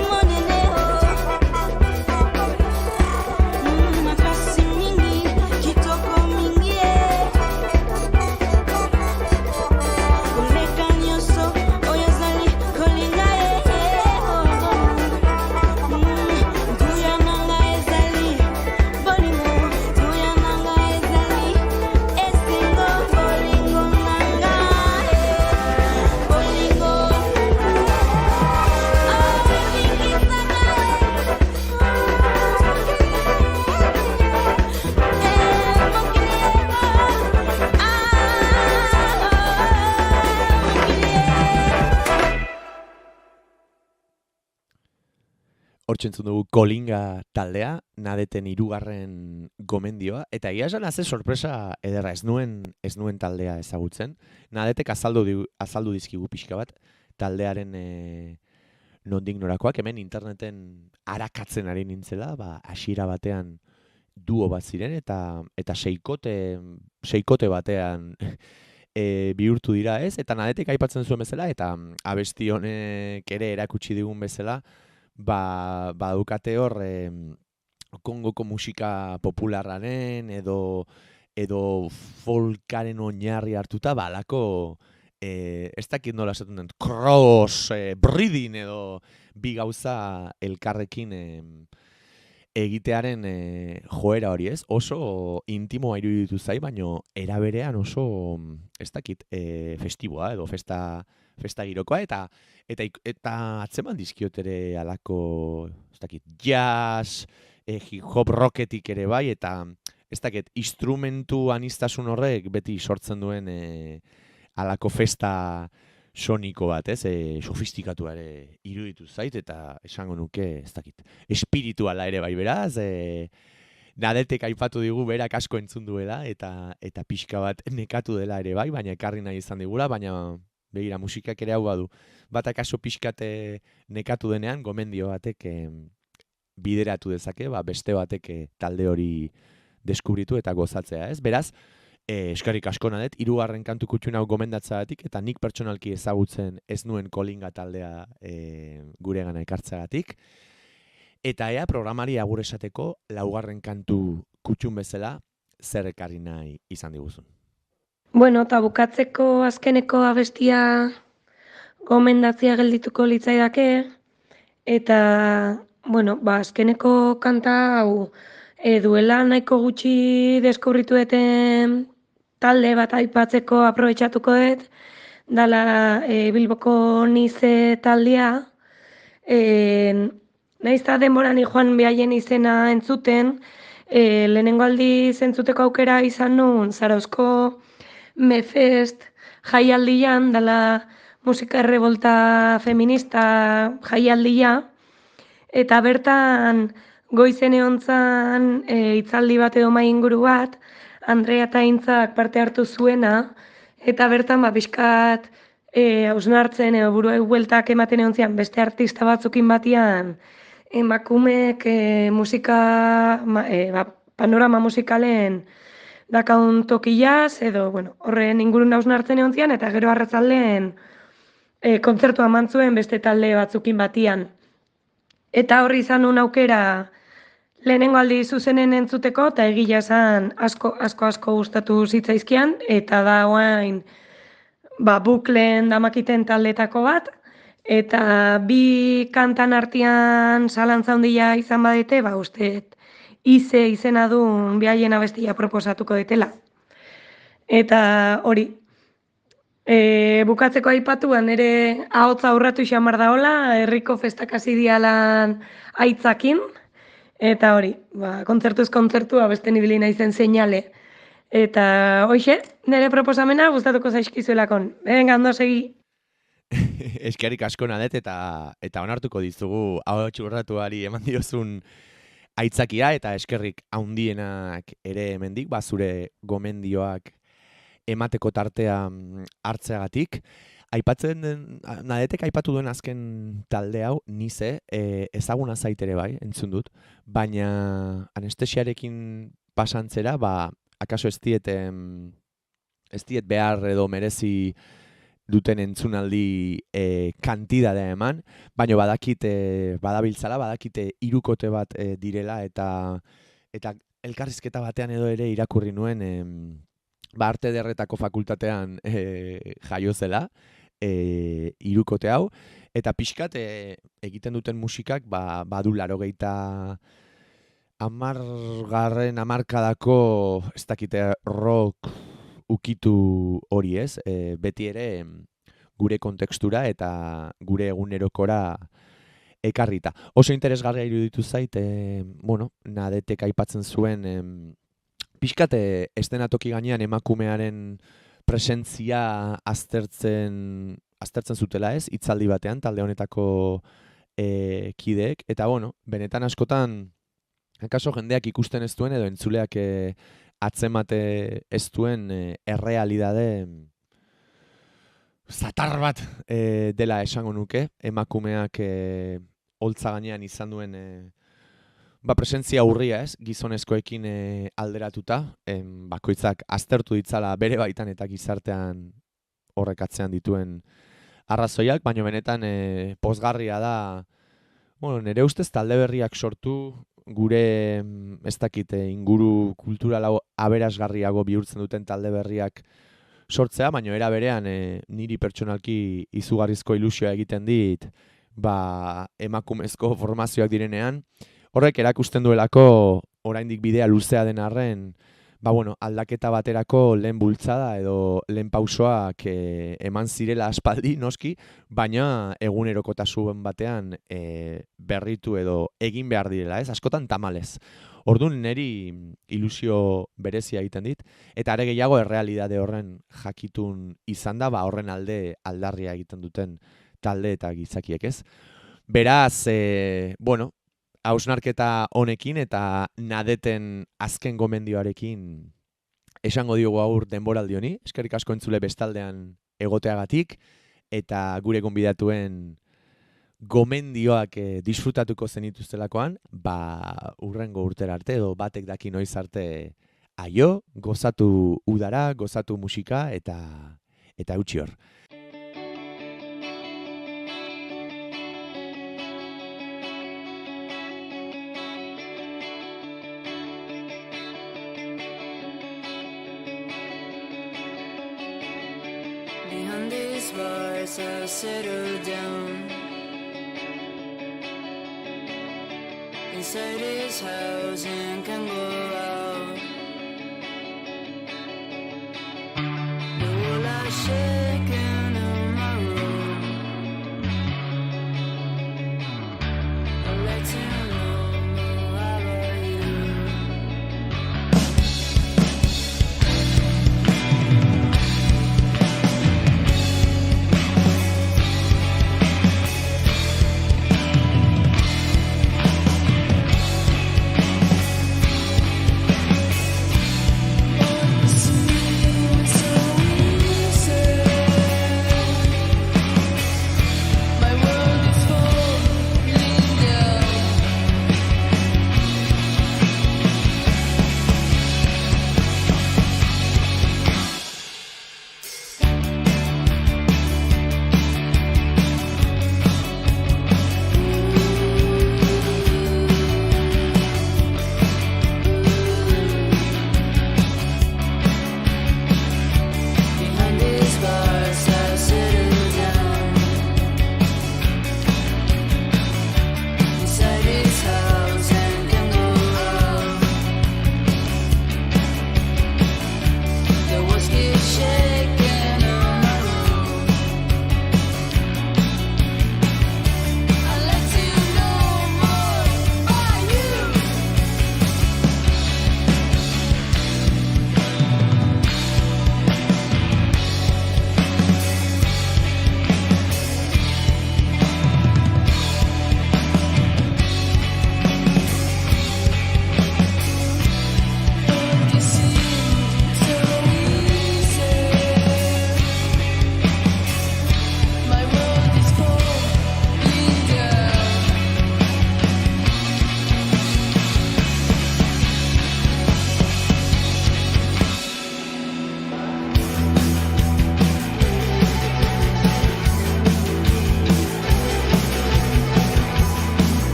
monene makasi mingi kitoko mingi koleka nyonso oyo ezali kolinga duya nanga ezali bolingo duya nanga ezali esengo bolingo nanga bolingo Hortxe entzun dugu Kolinga taldea, nadeten hirugarren gomendioa, eta egia esan ze sorpresa ederra, ez nuen taldea ezagutzen. Nadetek azaldu dizkigu pixka bat, taldearen nondik norakoak, hemen interneten arakatzen ari nintzela, hasiera batean duo bat ziren, eta seikote batean bihurtu dira ez, eta nadetek aipatzen zuen bezala, eta abesti honek ere erakutsi digun bezala, badukate hor Kongoko musika popularraren edo folkaren oinarri hartuta balako ez dakit nola esaten den cross breeding edo bi gauza elkarrekin egitearen joera hori ez, oso intimoa iruditu zai, baino eraberean oso ez dakit festiboa edo festa girokoa eta atzeman dizkiot ere alako, ez dakit, jazz, hip hop rocketik ere bai, eta ez dakit, instrumentu anistasun horrek beti sortzen duen alako festa soniko bat, ez? Sofistikatua ere iruditu zait, eta esango nuke, ez dakit, espirituala ere bai beraz, nadetek aipatu digu berak asko entzun duela, eta pixka bat nekatu dela ere bai, baina ekarri nahi izan digula, baina begira, musikak ere hau badu. Batak aso pixkate nekatu denean, gomendio batek bideratu dezake, beste batek talde hori deskubritu eta gozatzea, ez? Beraz, eskerrik asko nadet, hirugarren kantu kutxun hau gomendatzagatik, eta nik pertsonalki ezagutzen ez nuen Kolinga taldea guregana ekartzagatik. Eta ea programari agur esateko laugarren kantu kutxun bezala zer ekarri nahi izan diguzun. Bueno, eta bukatzeko azkeneko abestia gomendatzia geldituko litzaidake, eta, bueno, azkeneko kanta hau duela nahiko gutxi deskubritu duten talde bat aipatzeko aprobetxatuko dut, dala Bilboko Nize taldea, nahiz eta denboran joan behaien izena entzuten, lehenengo aldiz entzuteko aukera izan nun, Zarauzko Mefest jaialdian, dala musika errebolta feminista jaialdia, eta bertan goizen egontzan hitzaldi bat edo mai inguru bat, Andrea Taintzak parte hartu zuena, eta bertan pixkat hausnartzen edo buruai bueltak ematen egontzian beste artista batzukin batian, emakumeek musika, panorama musikalen dakaun tokilaz, edo, bueno, horren ingurun hausnartzen egontzian, eta gero arratzaldean kontzertua eman zuen beste talde batzukin batian. Eta horri izan nun aukera lehenengo aldi zuzenen entzuteko, eta egia esan asko gustatu zitzaizkian, eta da orain buklen damakiten taldetako bat, eta bi kantan artean zalantza handia izan badete, uste Ize izena duen bihaien abestia proposatuko ditela. Eta hori, bukatzeko aipatuan ere ahotsa aurratu xamar daola, herriko festak hasi dialan aitzakin, eta hori, kontzertuz kontzertu abesten ibili naizen seinale. Eta hoxe, nire proposamena gustatuko zaizkizuelakon. Venga, ondo segi. Eskerrik asko Nadet eta onartuko dizugu ahots urratuari eman diozun aitzakia eta eskerrik handienak ere hemendik, zure gomendioak emateko tartea hartzeagatik. Aipatzen den, Nadetek aipatu duen azken talde hau, Nize, ezaguna zaitere bai, entzun dut, baina anestesiarekin pasantzera, akaso ez diet behar edo merezi duten entzunaldi kantidadea eman, baina badabiltzala, badakite hirukote bat direla eta elkarrizketa batean edo ere irakurri nuen Arte Ederretako fakultatean jaio zela, hirukote hau, eta pixkat egiten duten musikak badu 80. hamarkadako ez dakite rock ukitu hori ez, beti ere gure kontekstura eta gure egunerokora ekarrita. Oso interesgarria iruditu zait, Nadetek aipatzen zuen pixkat eszenatoki gainean emakumearen presentzia aztertzen zutela ez, hitzaldi batean, talde honetako kideek, eta benetan askotan, akaso jendeak ikusten ez duen edo entzuleak atzemate ez duen errealidade zatar bat dela esango nuke, emakumeak holtza gainean izan duen presentzia urria ez, gizonezkoekin alderatuta, bakoitzak aztertu ditzala bere baitan eta gizartean horrek atzean dituen arrazoiak, baina benetan pozgarria da, nire ustez talde berriak sortu, gure ez dakit inguru kultural aberasgarriago bihurtzen duten talde berriak sortzea, baina era berean niri pertsonalki izugarrizko ilusioa egiten dit emakumezko formazioak direnean. Horrek erakusten duelako oraindik bidea luzea den arren, aldaketa baterako lehen bultzada edo lehen pausoak eman zirela aspaldi noski, baina egunerokotasun batean berritu edo egin behar direla, ez? Askotan tamalez. Orduan niri ilusio berezia egiten dit, eta are gehiago errealidade horren jakitun izan da, horren alde aldarria egiten duten talde eta gizakiek, ez? Beraz, hausnarketa honekin eta Nadeten azken gomendioarekin esango diogu aur denboraldi honi, eskerrik asko entzule bestaldean egoteagatik, eta gure gonbidatuen gomendioak disfrutatuko zenituztelakoan, urrengo urtera arte edo batek daki noiz arte aio, gozatu udara, gozatu musika eta eutsi hor. Behind these bars I settle down. Inside this house and can go out. The wall I shaking in my room. I'll let you know how about you.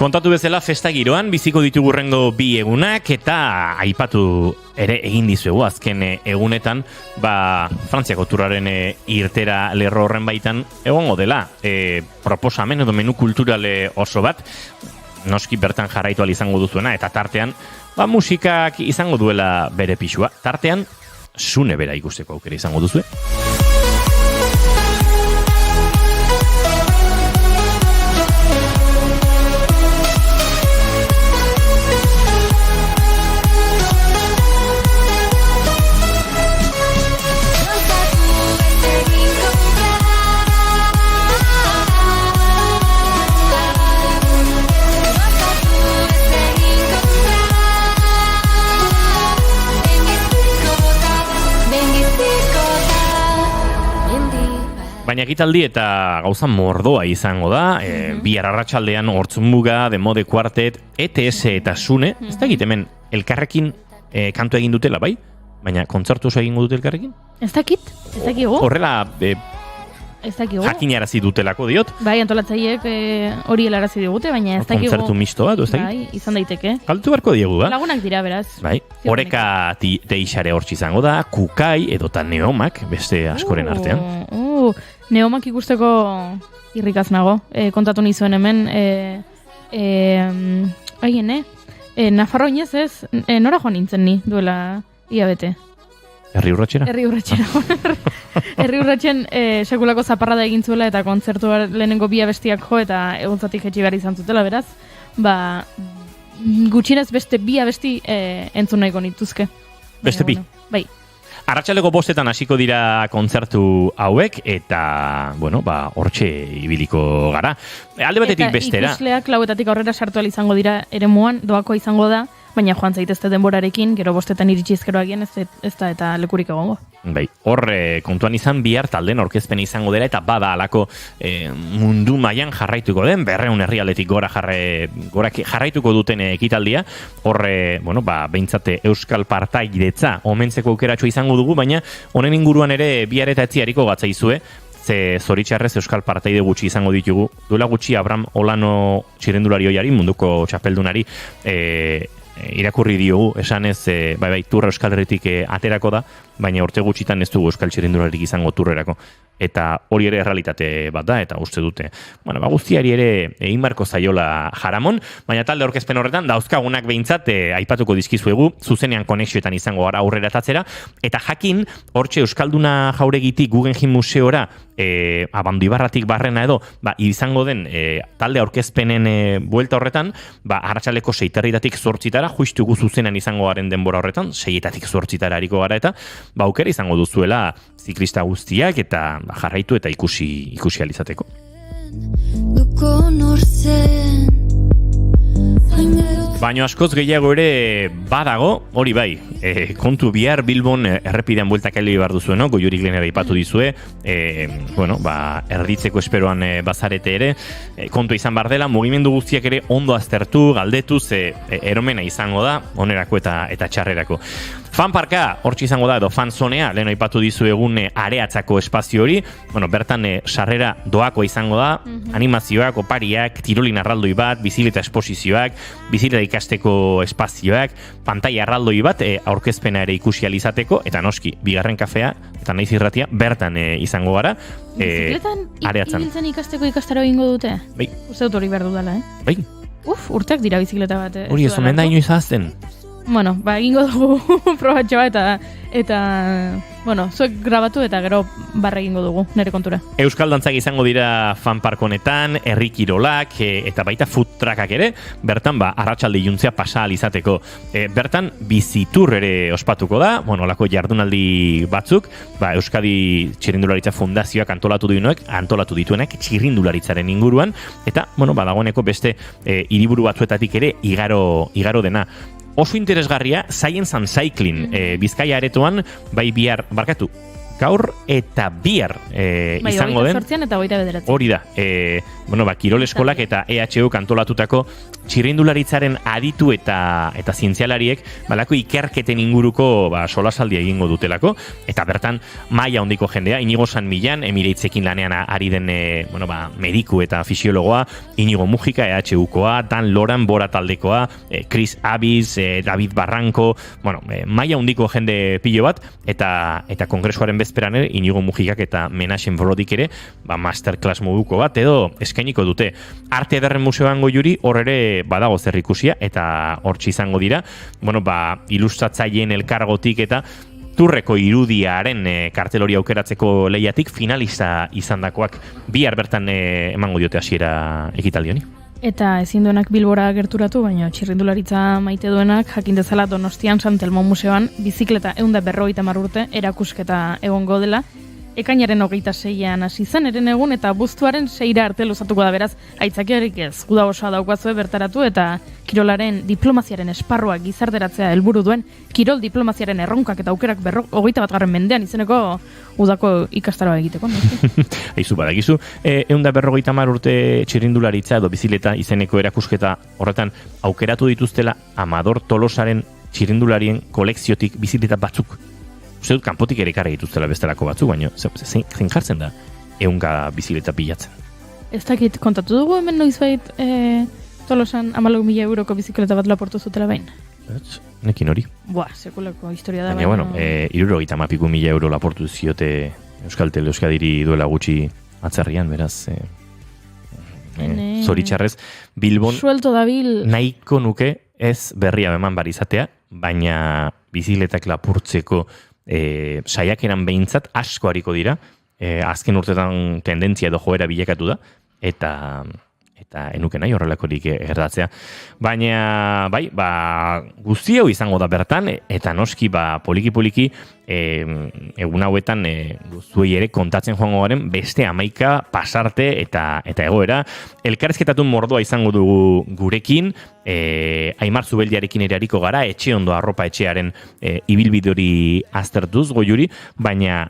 Kontatu bezala festa giroan biziko ditugu hurrengo 2 egunak eta aipatu ere egin dizuegu azken egunetan Frantziako turraren irtera lerro horren baitan egongo dela proposamen edo menu kulturale oso bat noski bertan jarraitu izango duzuena eta tartean musikak izango duela bere pixua. Tartean Sune bera ikusteko aukera izango duzue. Baina ekitaldi eta gauza mordoa izango da, bihar arratsaldean Hortzmuga, Demode Quartet, ETS eta Sune, ez da hemen elkarrekin kantu egin dutela, bai? Baina kontzertu oso egingo dute elkarrekin? Ez dakigu? Horrela ez dakigu. Jakinarazi dutelako diot. Bai, antolatzaileek hori helarazi digute, baina ez dakigu. Kontzertu misto bat, ez dakit? Bai, izan daiteke. Galtu beharko diegu, ba? Lagunak dira, beraz. Bai, Oreka Teixare hortz izango da, Kukai edota Neomak, beste askoren artean. Neomak ikusteko irrikaz nago. Kontatu nizuen hemen, Nafarro inez ez, nora joan nintzen ni duela iabete. Herri urratxera? Herri urratxen sekulako zaparrada egin zuela eta kontzertu lehenengo 2 abestiak jo eta eguntzatik jetxi behar izan zutela, beraz. Gutxinez beste 2 abesti entzun nahiko nituzke. Beste 2? Bai. Arratsaleko 5 hasiko dira kontzertu hauek eta, hortxe ibiliko gara. Alde batetik bestera. Eta ikusleak 4 aurrera sartu izango dira eremuan, doakoa izango da, baina joan zaitezte denborarekin, gero 5 iritsi ezkero agian ez da eta lekurik egongo. Bai, hor kontuan izan bihar talden aurkezpen izango dela eta bada alako mundu mailan jarraituko den 200 herrialdetik gora jarraituko duten ekitaldia. Hor behintzate euskal partaidetza omentzeko aukeratxo izango dugu, baina honen inguruan ere bihar eta etziariko gatzaizue. Ze zoritxarrez euskal partaide gutxi izango ditugu. Duela gutxi Abraham Olano txirrendulari oiari, munduko txapeldunari, irakurri diogu, esanez, turra Euskal Herritik aterako da, baina urte gutxitan ez dugu Euskal Txirrendularik izango turrerako. Eta hori ere errealitate bat da, eta uste dute. Guztiari ere egin barko zaiola jaramon, baina talde aurkezpen horretan, dauzkagunak behintzat aipatuko dizkizuegu, zuzenean konexioetan izango gara aurrera tatzera, eta jakin, hortxe Euskalduna Jauregitik Guggenheim Museora, Abandoibarratik barrena edo, izango den talde aurkezpenen buelta horretan, arratsaleko 6:00 8:00 justu gu zuzenean izango garen denbora horretan, 6:00 8:00 ariko gara eta, aukera izango duzuela ziklista guztiak eta jarraitu eta ikusi alizateko. Baina askoz gehiago ere badago, hori bai, kontu bihar Bilbon errepidean bueltak eli behar duzuen, Goiurik lehenera ipatu dizue, erditzeko esperoan bazarete ere, kontu izan behar dela, mugimendu guztiak ere ondo aztertu, galdetuz, eromena izango da, onerako eta txarrerako. Fanparka, hortxe izango da, edo fanzonea, lehen aipatu dizu egun areatzako espazio hori, bertan sarrera doako izango da, animazioak, opariak, tirolin arraldoi bat, bizileta esposizioak, bizileta ikasteko espazioak, pantaila arraldoi bat, aurkezpena ere ikusi alizateko, eta noski, bigarren kafea, eta naiz irratia, bertan izango gara, bizikletan areatzen. Ibiltzen ikasteko ikastaro egingo dute? Bai. Uste dut hori behar dudala, Bai. Urteak dira bizikleta bat. Hori ez omen da inoiz azten. Egingo dugu probatxoa eta zuek grabatu eta gero barra egingo dugu, nire kontura. Euskal dantzak izango dira fanpark honetan, herri kirolak eta baita food truckak ere, bertan arratsalde iluntzea pasa izateko. Bertan bizitur ere ospatuko da, olako jardunaldi batzuk, Euskadi Txirrindularitza Fundazioak antolatu dituenak txirrindularitzaren inguruan, eta dagoeneko beste hiriburu batzuetatik ere igaro dena. Oso interesgarria, Science and Cycling, Bizkaia aretoan, gaur eta bihar izango den. 28 eta 29. Hori da, Kirol Eskolak eta EHU kantolatutako txirrindularitzaren aditu eta zientzialariek balako ikerketen inguruko solasaldia egingo dutelako, eta bertan maila hondiko jendea, Inigo San Millan, Emireitzekin lanean ari den mediku eta fisiologoa, Inigo Mujika, EHUkoa, Dan Loran, Bora taldekoa, Chris Abiz, David Barranco, maila hondiko jende pilo bat, eta kongresuaren bezperan Inigo Mujikak eta Menaxen Brodik ere, masterclass moduko bat, edo eskainiko dute. Arte Ederren Museoan Goiuri hor ere badago zer ikusia, eta hortxe izango dira, ilustratzaileen elkargotik eta Turreko irudiaren kartel hori aukeratzeko lehiatik finalista izandakoak bihar bertan emango diote hasiera ekitaldi honi. Eta ezin duenak Bilbora gerturatu, baina txirrindularitza maite duenak jakin dezala Donostian San Telmo Museoan bizikleta 150 urte erakusketa egongo dela. Ekainaren 26an hasi zen eren egun eta abuztuaren 6 arte luzatuko da, beraz aitzakiarik ez. Guda osoa daukazue bertaratu eta kirolaren diplomaziaren esparrua gizarteratzea helburu duen kirol diplomaziaren erronkak eta aukerak 21. mendean izeneko udako ikastaroa egiteko. Aizu badakizu, 150 urte txirrindularitza edo bizikleta izeneko erakusketa horretan aukeratu dituztela Amador Tolosaren txirrindularien kolekziotik bizikleta batzuk. Uste dut, kanpotik ere ekarri dituztela bestelako batzuk, baina zein jartzen da ehunka bizikleta pilatzen. Ez dakit, kontatu dugu hemen noizbait Tolosan 14.000 euroko bizikleta bat laportu zutela bain? Nekin hori. Sekulako historia da. Baina, 70.000 euro laportu ziote Euskaltel Euskadiri duela gutxi atzerrian, beraz, zoritxarrez, Bilbon suelto dabil nahiko nuke ez berria eman bar izatea, baina bizikletak lapurtzeko saiakeran behintzat asko hariko dira, azken urtetan tendentzia edo joera bilakatu da, eta enuke nahi horrelakorik gertatzea. Baina, guzti hau izango da bertan, eta noski, poliki-poliki, egun hauetan zuei ere kontatzen joango garen beste 11 pasarte eta egoera. Elkarrizketatun mordoa izango dugu gurekin, Aimar Zubeldiarekin ere hariko gara, etxe ondo arropa etxearen ibilbide hori aztertuz Goiuri, baina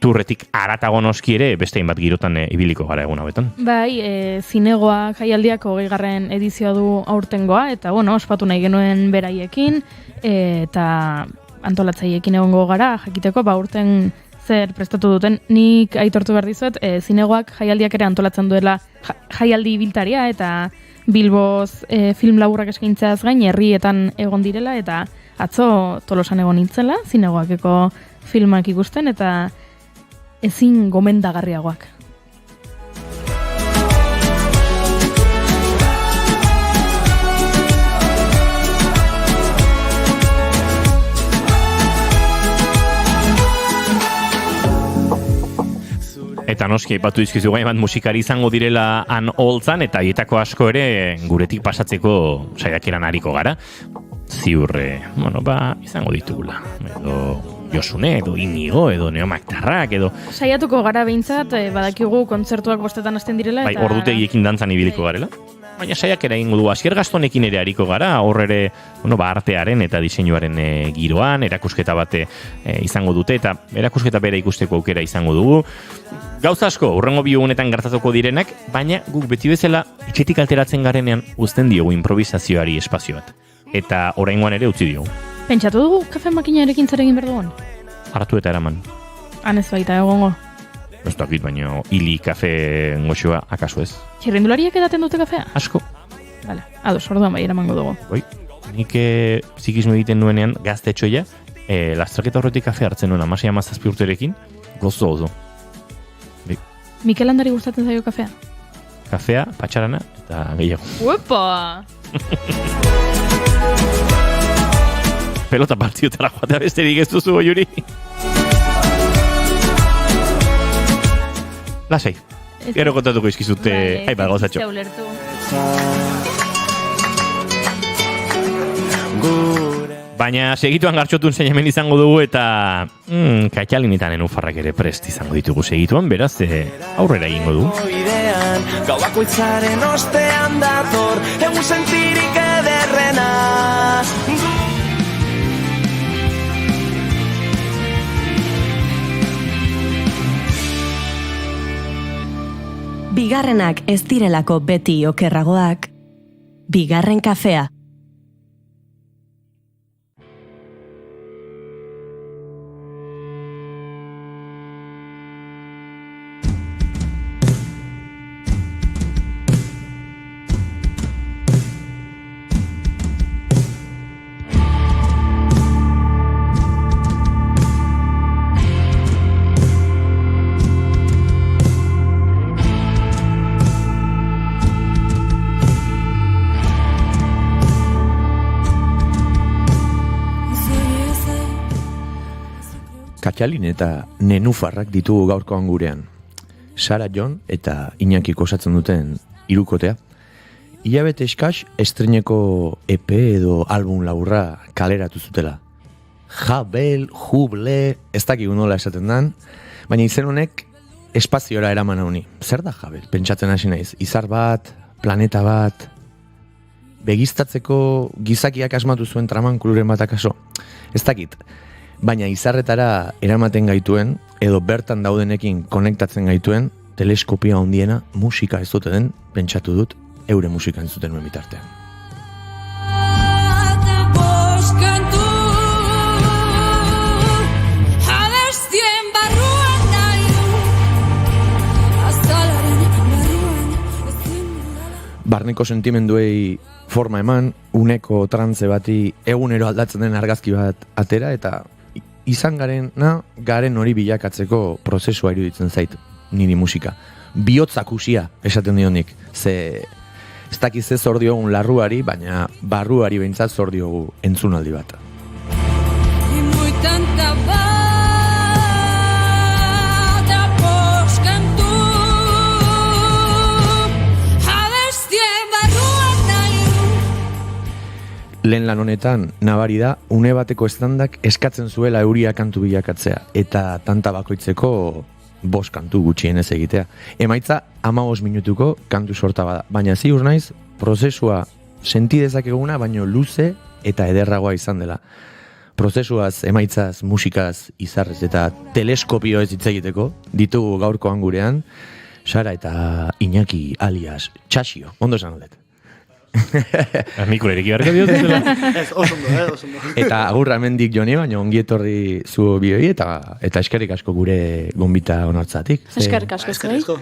turretik aratago noski ere beste hainbat girotan ibiliko gara egun hauetan. Zinegoak jaialdiak 20. edizioa du aurtengoa, eta ospatu nahi genuen beraiekin, eta antolatzaiekin egongo gara, jakiteko, aurten zer prestatu duten. Nik aitortu behar dizuet, zinegoak jaialdiak ere antolatzen duela jaialdi biltaria, eta Bilboz film laburrak eskaintzeaz gain herrietan egon direla, eta atzo Tolosan egon nintzela, zinegoakeko filmak ikusten, eta ezin gomendagarriagoak. Eta noski, aipatu dizkizu bat musikari izango direla han holtzan, eta hietako asko ere guretik pasatzeko saiakeran hariko gara. Ziur, izango ditugula. Edo Josune, edo Inigo, edo Neomaktarrak, edo... Saiatuko gara behintzat, badakigu kontzertuak bostetan hasten direla, eta... ordutegiekin dantzan ibiliko garela. Baina saiakera egingo du, Asier Gastonekin ere hariko gara, hor ere, artearen eta diseinuaren giroan, erakusketa bat izango dute, eta erakusketa bera ikusteko aukera izango dugu. Gauza asko, urrengo bi egunetan gertatuko direnak, baina guk beti bezala, etxetik alteratzen garenean, uzten diogu improvisazioari espazio bat. Eta oraingoan ere utzi diogu. Pentsatu dugu kafe makinarekin zer egin behar dugun? Hartu eta eraman. Han ez baita egongo. Ez dakit, baina hili kafe goxoa akaso ez. Txirrindulariak edaten dute kafea? Asko. Vale, ados, orduan bai eramango dugu. Nik zikismo egiten nuenean gaztetxoia, lastraketa horretik kafe hartzen nuen 16-17 urterekin, gozo oso. Mikel Landari gustatzen zaio kafea? Kafea, patxarana eta gehiago. Uepa! Pelota partiotara joatea besterik ez duzu Goiuri. Lasai. Gero kontatuko izkizute aibat gauzatxo. Baina segituan gartxotun zein hemen izango dugu eta katxalinitan ufarrak ere prest izango ditugu segituan, beraz aurrera egingo du. Gau bakoitzaren ostean dator, egun sentirik ederrena. bigarrenak ez direlako beti okerragoak, bigarren kafea. Katxalin eta nenufarrak ditugu gaurkoan gurean. Sara Jon eta Iñakik osatzen duten hirukotea. Hilabete eskas estreineko EP edo album laburra kaleratu zutela. Jabel, Juble, ez dakigu nola esaten dan, baina izen honek espaziora eraman hauni. Zer da Jabel? Pentsatzen hasi naiz. Izar bat, planeta bat, begiztatzeko gizakiak asmatu zuen tramankuluren bat akaso. Ez dakit. Baina izarretara eramaten gaituen, edo bertan daudenekin konektatzen gaituen, teleskopia handiena musika ez dute den, pentsatu dut, eure musika entzuten nuen bitartean. Barneko sentimenduei forma eman, uneko trantze bati egunero aldatzen den argazki bat atera, eta izan garen hori bilakatzeko prozesua iruditzen zait, niri musika. Bihotzak usia, esaten dionik, ze ez dakiz ez zor diogun larruari, baina barruari behintzat zor diogu entzunaldi bat. Lehen lan honetan, nabari da, une bateko estandak eskatzen zuela euria kantu bilakatzea, eta tanta bakoitzeko 5 kantu gutxienez egitea. Emaitza 15 minutuko kantu sorta bada, baina ziur naiz, prozesua senti dezakeguna, baino luze eta ederragoa izan dela. Prozesuaz, emaitzaz, musikaz, izarrez eta teleskopio ez hitz egiteko, ditugu gaurkoan gurean, Sara eta Iñaki alias Txasio, ondo esan aldet. Amiku ereki barko diot dutela. Ez, osondo. Eta agurra mendik joni, baina ongi etorri zu bioi eta eskerrik asko gure gonbita onartzatik. Eskerrik asko.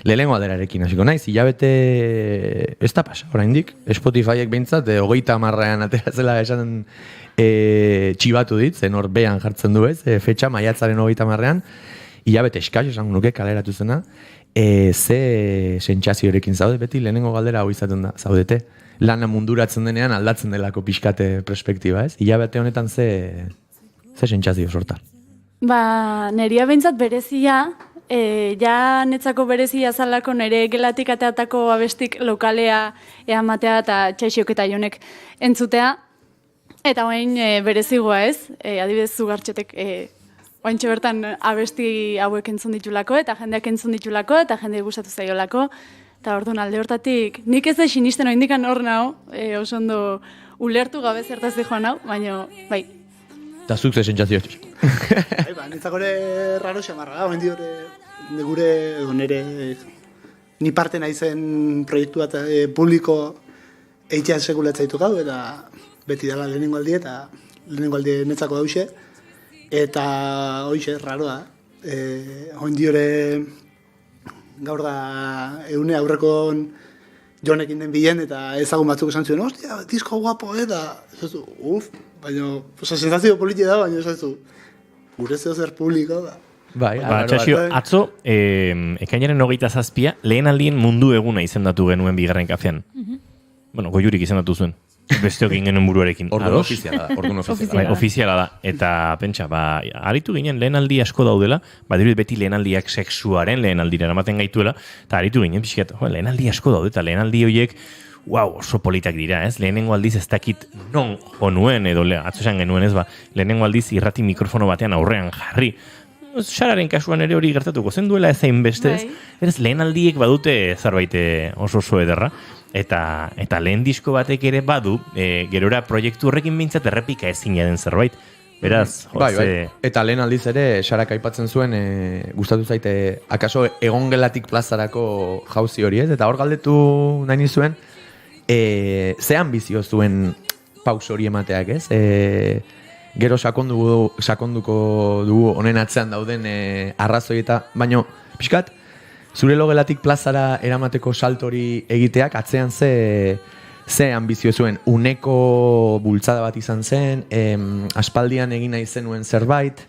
Lehengo alderarekin hasiko naiz, hilabete ez da pasa, oraindik. Spotifyek behintzat, 30 ateratzela esan txibatu dit, zen hor behan jartzen du ez, fetxa maiatzaren 30 hilabete eskas, esan nuke kaleratu zena. Ze sentsaziorekin zaude, beti lehenengo galdera hau izaten da, zaudete. Lana munduratzen denean aldatzen delako pixkate perspektiba, ez? Hilabete honetan ze sentsazio sorta? Neria behintzat berezia, ja netzako berezia zalako nire gelatik ateatako abestik lokalea eamatea eta Txaisiok eta Jonek entzutea. Eta orain berezigoa ez, adibidez Zugartxetek ointxe bertan abesti hauek entzun ditulako, eta jendeak entzun ditulako, eta jende gustatu zaiolako. Eta orduan alde hortatik, nik ez da sinisten oindikan hor nao, oso ondo ulertu gabe zertaz joan hau, baina bai. Eta zuk ze sentsazio? Nintzako ere raro xamarra da, oindi gure, nire, ni parte naizen proiektu bat publiko eitxean sekulatzaitu gau, eta beti dela lehenengo aldi, eta lehenengo aldi netzako dause. Eta hoize, raroa, oindi hori gaur da eune aurrekon Jonekin den bilen, eta ezagun batzuk esan zuen, ostia, disko guapo, eta baina, sensazio politia da, baina esazu, gure zeo zer publiko da. Txasio, atzo, ekainaren 27 lehen aldien mundu eguna izendatu genuen bigarren kafean. Bueno, Goiurik izendatu zuen. Besteok ginen buruarekin. Orduan ofiziala da. Ofiziala da. Eta pentsa, aritu ginen lehenaldi asko daudela, dirudit beti lehenaldiak sexuaren lehenaldira eramaten gaituela, eta aritu ginen pixkat, lehenaldi asko daude, eta lehenaldi horiek, oso politak dira, ez? Lehenengo aldiz ez dakit non jonuen, edo atzo esan genuen ez, lehenengo aldiz irrati mikrofono batean aurrean jarri. Sararen kasuan ere hori gertatuko zen duela ezain beste, ez? Beraz, lehenaldiek badute zerbait oso ederra. Eta lehen disko batek ere badu, gerora proiektu horrekin behintzat errepika ezina den zerbait. Beraz, bai. Eta lehen aldiz ere, Sarak aipatzen zuen, gustatu zaite, akaso egongelatik plazarako jauzi hori ez? Eta hor galdetu nahi nizuen, ze ambizio zuen paus hori emateak ez? Gero sakonduko dugu honen atzean dauden arrazoi eta, baino, pixkat, zure logelatik plazara eramateko salto hori egiteak atzean ze ambizio zuen, uneko bultzada bat izan zen, aspaldian egin nahi zenuen zerbait,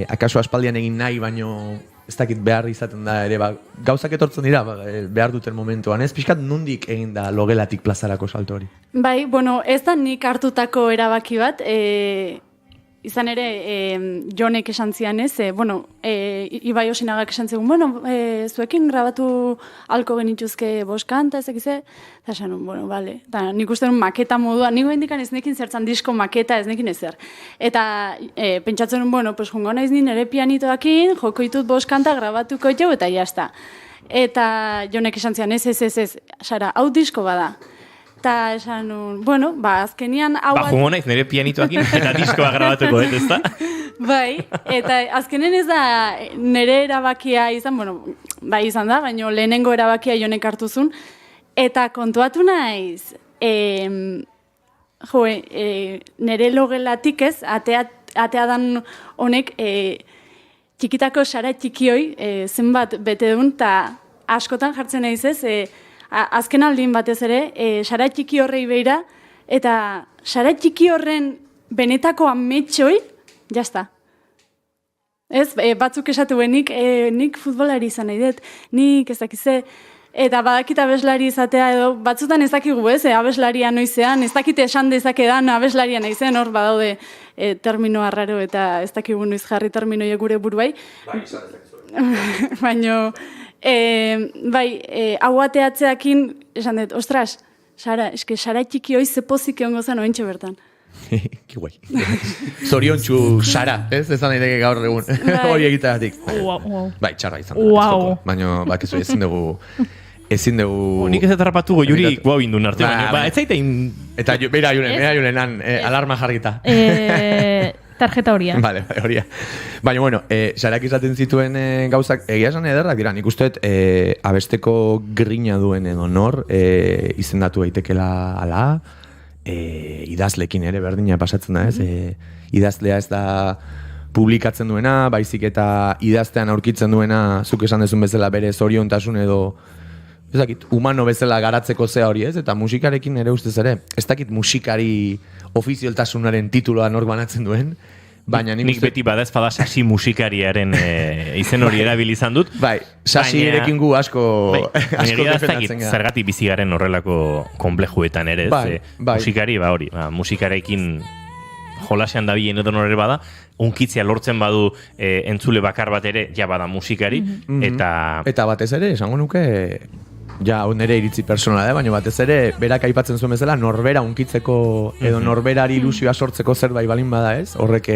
akaso aspaldian egin nahi, baino ez dakit behar izaten da ere, gauzak etortzen dira behar duten momentuan, ez? Pixkat nundik egin da logelatik plazarako salto hori? Bai, bueno, ez da nik hartutako erabaki bat, izan ere, Jonek esan zian ez, Ibai Osinagak esan zegoen, zuekin grabatu halko genituzke boskanta, ez egize, eta esan, bale, eta nik uste duen maketa modua, nik bendikan ez nekin zertzan disko maketa, ez nekin ezer. Eta pentsatzen duen, jungo naiz nien ere pianitoakin, joko ditut boskanta, grabatuko jau, eta jazta. Eta Jonek esan zian, ez, Sara, hau disko bada. Eta esan, azkenian hau... Jungo naiz nire pianitoakin eta diskoa grabatuko, ez da? Bai, eta azkenen ez da nire erabakia izan, bai izan da, baina lehenengo erabakia Jonek hartuzun. Eta kontuatu naiz, nire logelatik ez, atea dan honek txikitako Sara txikioi zenbat bete duen, eta askotan jartzen naiz ez, azken aldin batez ere, Sara txiki horrei beira, eta Sara txiki horren benetako ametxoi, jazta. Ez, batzuk esatu nik futbolari izan nahi dut, nik ez dakize, eta badakit abeslari izatea edo, batzutan ez dakigu ez, abeslaria noizean, ez dakite esan dezakedan abeslaria naizen, hor badaude termino arraro eta ez dakigu noiz jarri terminoiek gure buruai. Baina... hau ateatzeakin, esan dut, ostras, Sara, Sara txiki hoi zepozik egongo zen oentxe bertan. Ki guai. Zoriontsu Sara, ez? Ezan daiteke gaur egun. Hori egiteagatik. Bai, txarra izan da. Baina, bakizu, ezin dugu... Nik ez atrapatu goiuri guau indun arte, baina, ez zaitein... Eta beira julenan, alarma jarrita. Tarjeta horia. Vale, horia. Baina, Sarak izaten zituen gauzak egia esan ederrak dira. Nik usteet abesteko grina duen edo nor izendatu daitekela ala, idazlekin ere berdina pasatzen da ez. Idazlea ez da publikatzen duena, baizik eta idaztean aurkitzen duena, zuk esan dezun bezala bere zoriontasun edo ez dakit, humano bezala garatzeko zea hori ez, eta musikarekin ere ustez ere, ez dakit musikari ofizialtasunaren tituloa nor banatzen duen, baina nik beti bada ez bada Sasi musikariaren izen hori erabilizan dut. Bai, Sasi erekin gu asko defendatzen gara. Zergatik bizigaren horrelako konplejuetan ere, musikari, hori, musikarekin jolasean dabilen edo norere bada, unkitzia lortzen badu entzule bakar bat ere, ja bada musikari, eta batez ere, esango nuke, ja, nire iritzi personala da, baina batez ere, berak aipatzen zuen bezala, norbera unkitzeko edo norberari ilusioa sortzeko zerbait balin bada ez, horrek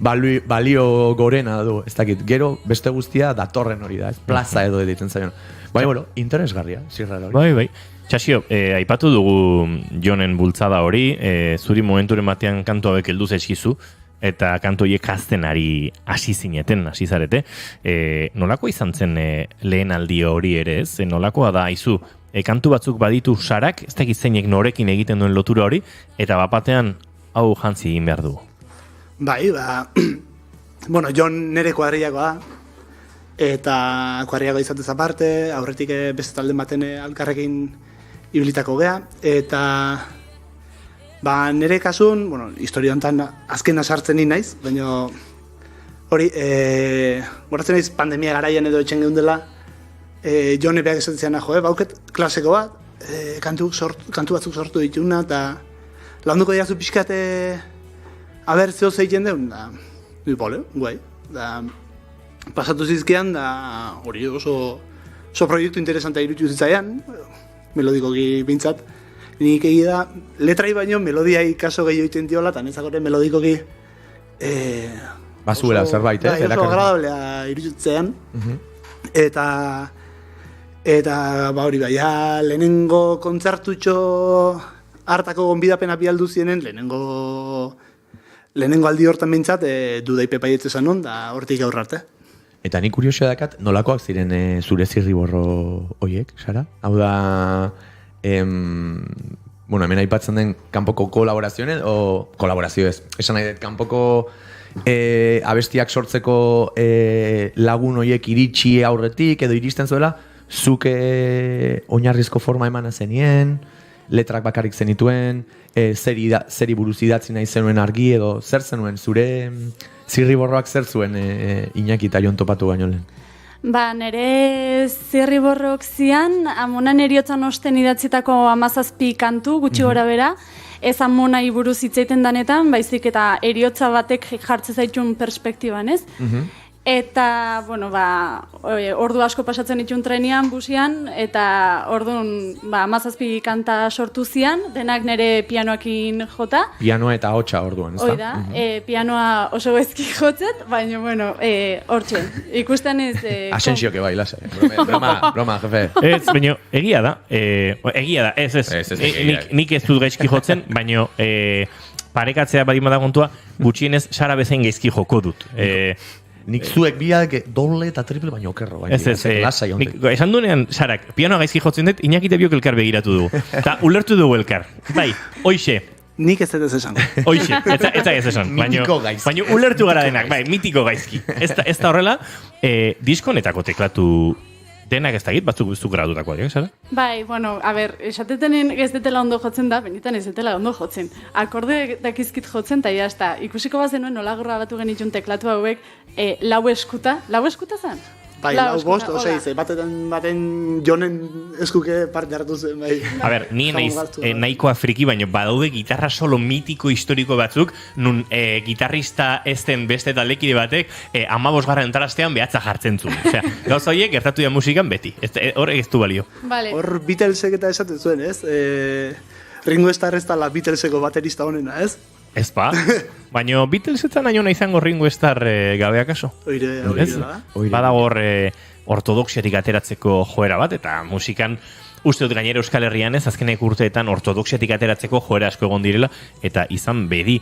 balio gorena du, ez dakit, gero beste guztia datorren hori da, ez, plaza edo editzen zaion. Baina, interesgarria, zirrara hori. Bai. Txasio, aipatu dugu Jonen bultzada hori, zuri momenturen batean kantu hauek helduz eskizu, eta kantu horiek hasi zarete. Nolako izan zen lehen aldi hori ere ez? Nolakoa da, aizu, kantu batzuk baditu Sarak, ez dakit zeinek norekin egiten duen lotura hori, eta bapatean hau jantzi egin behar du. Bai, Jon nire kuadrillakoa da, eta kuadrillakoa izatez aparte, aurretik beste talden baten alkarrekin ibilitako gea, eta... nire kasun, historia honetan azken sartzen ni naiz, baina hori, goratzen naiz pandemia garaian edo etxen geundela, Jon epeak esatzen bauket klaseko bat, kantu batzuk sortu dituna, eta launduko dirazu pixkat, aber zeo zeiten deun, da, guai, da, pasatu zizkian, da, hori oso proiektu interesantea irutu zitzaian, melodikoki bintzat, nik egia da, letrai baino melodiai kaso gehiago iten diola, eta nezakore melodikoki bazuela zerbait, oso agradablea irutzean. Eta hori lehenengo kontzertutxo hartako gonbidapena bialdu zienen, lehenengo lehenengo aldi hortan bintzat, dudaipe paietze zanon, da hortik aurra arte. Eta ni kuriosia dakat, nolakoak ziren zure zirriborro hoiek, Sara? Hau da, bueno, hemen aipatzen den kanpoko kolaborazioen, o kolaborazio ez. Esan nahi dut, kanpoko abestiak sortzeko lagun hoiek iritsi aurretik, edo iristen zuela, zuk oinarrizko forma emana zenien, letrak bakarrik zenituen, zeri buruz idatzi nahi zenuen argi, edo zer zenuen, zure zirriborroak zer zuen Iñaki eta Jon topatu baino lehen? Ba, nire zirriborrok zian, amonan eriotzan osten idatzitako 17 kantu, gutxi gora bera, ez amonai buruz hitzaiten danetan, baizik eta eriotza batek jartze zaitun perspektiban, ez? Eta, bueno, ba, ordu asko pasatzen itun trenian, busian, eta orduan, ba, 17 kanta sortu zian, denak nire pianoakin jota. Pianoa eta hotxa orduan, ez da? Oida, pianoa oso bezki jotzet, baina, bueno, hortxe, ikusten ez... Asensioke bai, lasa. Broma, jefe. Ez, baina, egia da, ez. Nik ez dut gaizki jotzen, baina parekatzea badima da kontua, gutxienez Sara bezain gaizki joko dut. Nik zuek biak doble eta triple baino okerro. Ez, esan duenean, Sarak, pianoa gaizki jotzen dut, Iñaki eta biok elkar begiratu dugu. Eta ulertu dugu elkar. Bai, hoixe. Nik ez dut esan. Hoixe, ez esan. Mitiko gaizki. Baina ulertu gara denak, bai, mitiko gaizki. Ez da horrela, diskonetako teklatu denak ez dakit, batzuk guztuk gradutakoak, Sara? Bai, bueno, a ber, esateten ez detela ondo jotzen da, benetan ez detela ondo jotzen. Akorde dakizkit jotzen, eta jazta, ikusiko bazenuen nola grabatu genitxun teklatu hauek, lau eskuta zen? Bai, lau bost, ose, baten Jonen eskuke parte hartu zen, bai. A ber, ni naiz nahikoa friki, baina badaude gitarra solo mitiko historiko batzuk, nun gitarrista ezten beste talekide batek 15. entarastean behatza jartzen zuen. Osea, gauza horiek gertatu da musikan beti. Horrek ez du balio. Vale. Hor Beatlesek eta esaten zuen, ez? Ringo Starr ez da la Beatleseko baterista honena, ez? Ez ba, baina Beatlesetan aino izango Ringo Starr gabeak aso. Oire da. Badago hor ortodoxiatik ateratzeko joera bat, eta musikan uste dut gainera Euskal Herrian ez, azkenek urteetan ortodoxiatik ateratzeko joera asko egon direla, eta izan bedi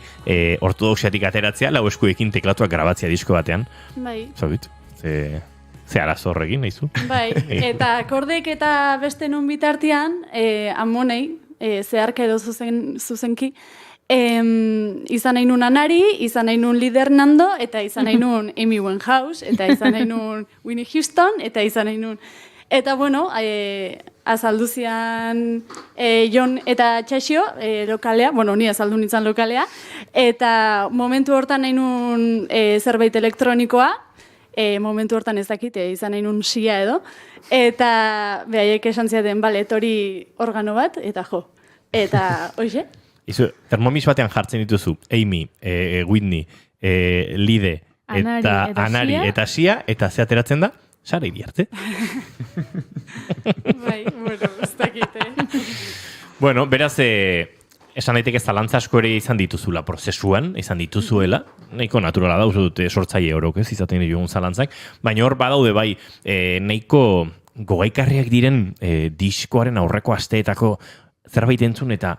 ortodoxiatik ateratzea lau eskuekin teklatuak grabatzea disko batean. Bai. Zabit, ze arazo horrekin, nahizu? Bai, eta akordek eta beste nun bitartean, amonei, zeharka edo zuzenki, izan nahi nun Anari, izan nahi nun Lider Nando, eta izan nahi nun Amy Winehouse, eta izan nahi nun Whitney Houston, eta izan nahi nun... Eta, bueno, azalduzian Jon eta Txaxio lokalea, bueno, ni azaldu nintzen lokalea, eta momentu hortan nahi nun zerbait elektronikoa, momentu hortan ez dakit, izan nahi nun sia edo, eta behaiek esan ziaten, bale, etori organo bat, eta jo, eta hoxe? Izu, Thermomix batean jartzen dituzu, Amy, Whitney, Lide, eta Anari, eta Sia, eta ze ateratzen da? Sara Iriarte. Bai, bueno, ez dakite. Bueno, beraz, esan daiteke zalantza asko ere izan dituzula prozesuan, izan dituzuela, nahiko naturala da, uste dute sortzaile horok ez, izaten ditugun zalantzak, baina hor badaude bai, nahiko gogaikarriak diren diskoaren aurreko asteetako zerbait entzun eta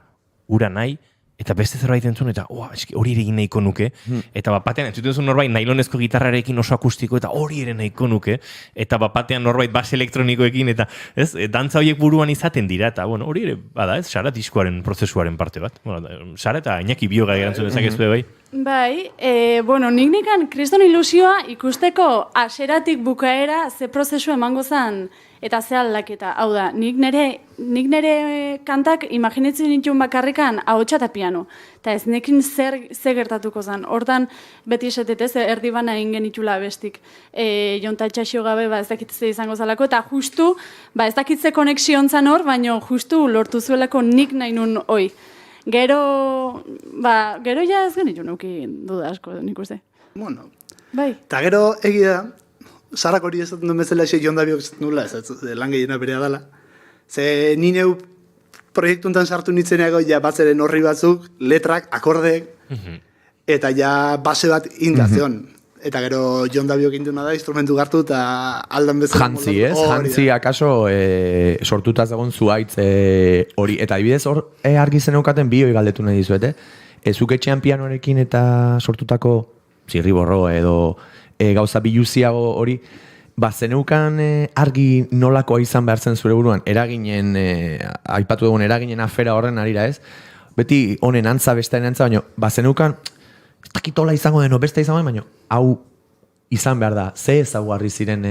ura nahi, eta beste zerbait entzun, eta hori ere egin nahiko nuke, eta bapatean entzuten zuen norbait nailonezko gitarrarekin oso akustiko, eta hori ere nahiko nuke, eta bapatean norbait base elektronikoekin, eta ez, dantza horiek buruan izaten dira, eta bueno, hori ere, bada ez, Sara diskoaren prozesuaren parte bat. Bueno, Sara eta Iñaki bioga erantzun dezakezue bai. Bai, bueno, nik kriston ilusioa ikusteko aseratik bukaera ze prozesu emango zen eta ze aldaketa. Hau da, nik nere kantak imaginatzen ditun bakarrikan ahotsa eta piano. Eta ez nekin ze gertatuko zen. Hortan beti esatetez erdibana egin genitula bestik. Jon eta Txaxio gabe ez dakitze izango zalako, eta justu, ez dakitze konexion zan hor, baina justu lortu zuelako nik nahi nun hoi. Gero ja ez genitu nuki duda asko, nik uste. Bueno. Bai. Eta gero egia, Sarak hori esaten duen bezala Jon Dabiok esaten nula, lan gehiena berea dela. Ze ni neu proiektu enten sartu nitzeneago, ja batzeren horri batzuk, letrak, akordek, eta ja base bat indazion. Eta gero Jon Dabiok induna da, instrumentu gartu eta aldan bezala. Jantzi, ez? Jantzi akaso sortutaz dagoen zuaitz hori. Eta adibidez hor argi zeneukaten bioi galdetu nahi dizuete. zuk etxean pianoarekin eta sortutako zirriborro edo gauza biluziago hori, zeneukan argi nolakoa izan behar zen zure buruan, eraginen, aipatu dugun eraginen afera horren arira ez, beti honen antza, bestearen antza, baina zeneukan, ez dakitola izango deno, beste izango den, baina hau izan behar da, ze ezaguarri ziren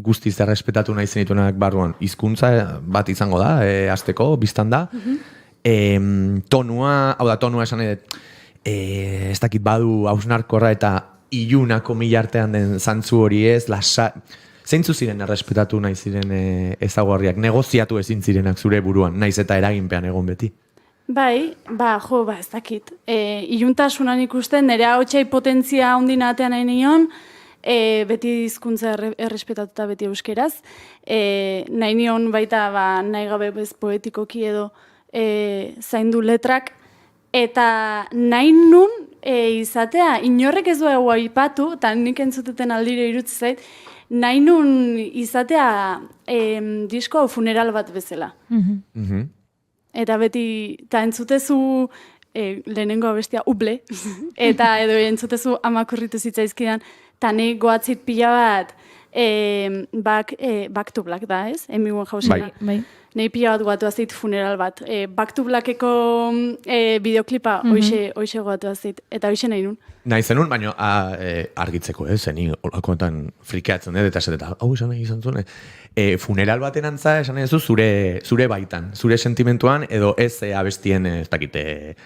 guztiz errespetatu nahi zenituenak barruan, hizkuntza bat izango da, hasteko, biztan da, tonua, hau da, tonua esan nahi dut, ez dakit badu hausnarkorra eta ilunako milartean den zantzu hori ez, zeintzu ziren errespetatu nahi ziren ezaguarriak, negoziatu ezin zirenak zure buruan, naiz eta eraginpean egon beti. Bai, ez dakit. Iluntasunan ikusten, nire hautsai potentzia ondina atean nahi nion, beti hizkuntza errespetatuta beti euskeraz, nahi nion baita nahi gabe bez poetikoki edo zaindu letrak, eta nahi nun izatea, inorrek ez dugu aipatu, eta nik entzuteten aldire irutzi zait, nahi nun izatea disko hau funeral bat bezala. Eta beti, eta entzutezu lehenengo abestia uble, eta edo entzutezu amakurritu zitzaizkidan, eta nahi goatzit pila bat Back to Black da, ez? Amy Winehousea. Bai. Nahi pila bat goatu azit funeral bat. Back to Blackeko bideoklipa hoxe goatu azit. Eta hoxe nahi nun. Nahi zenun, baina argitzeko, zeni olakoetan frikeatzen dut, eta esaten, hau esan nahi izan zuen. Funeral baten antza esan nahi zure baitan, zure sentimentuan, edo ez abestien, ez dakite,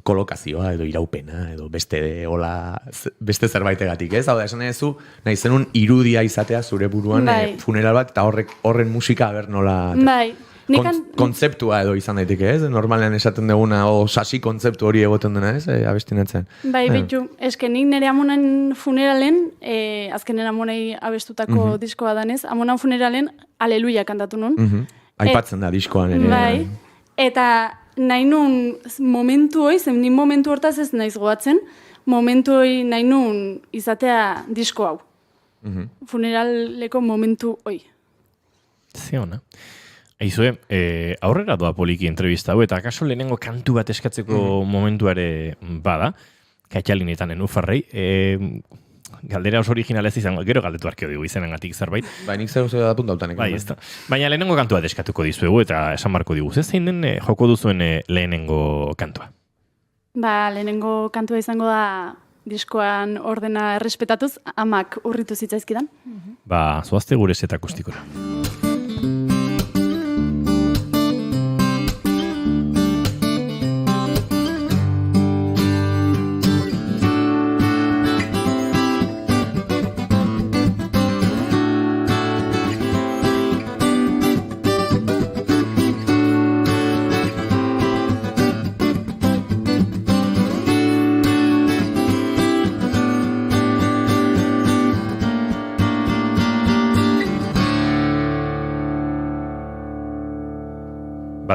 kolokazioa, edo iraupena, edo beste zerbait-egatik, ez? Hau da, esan nahi zenun irudia izatea zure buruan funeral bat, eta horren musika aber nola... Bai. Kontzeptua edo izan daiteke, ez? Normalean esaten duguna, sasi kontzeptu hori egoten dena, ez? Abestinatzen. Bai, bitu, eske nik nire amonan funeralen, azkenen amonei abestutako diskoa danez, amonan funeralen Aleluia kantatu nun. Aipatzen da diskoan ere. Bai, eta nahi nun momentu hoi, zen ni momentu hortaz ez naiz goatzen, momentu hoi nahi nun izatea disko hau. Funeraleko momentu hoi. Zeona. Aizue, aurrera doa poliki entrevista hau, eta akaso lehenengo kantu bat eskatzeko momentuare bada, Kaitalinetan Nenufarrei, galdera oso originalez izango, gero galdetu arkeo dugu izenengatik zerbait. Bai, nik zer da puntautanek. Bai, ez da. Baina lehenengo kantua eskatuko dizuegu, eta esan marko digu, zein den joko duzuen lehenengo kantua? Lehenengo kantua izango da diskoan ordena errespetatuz, amak urritu zitzaizkidan. Zoazte gure set akustikora.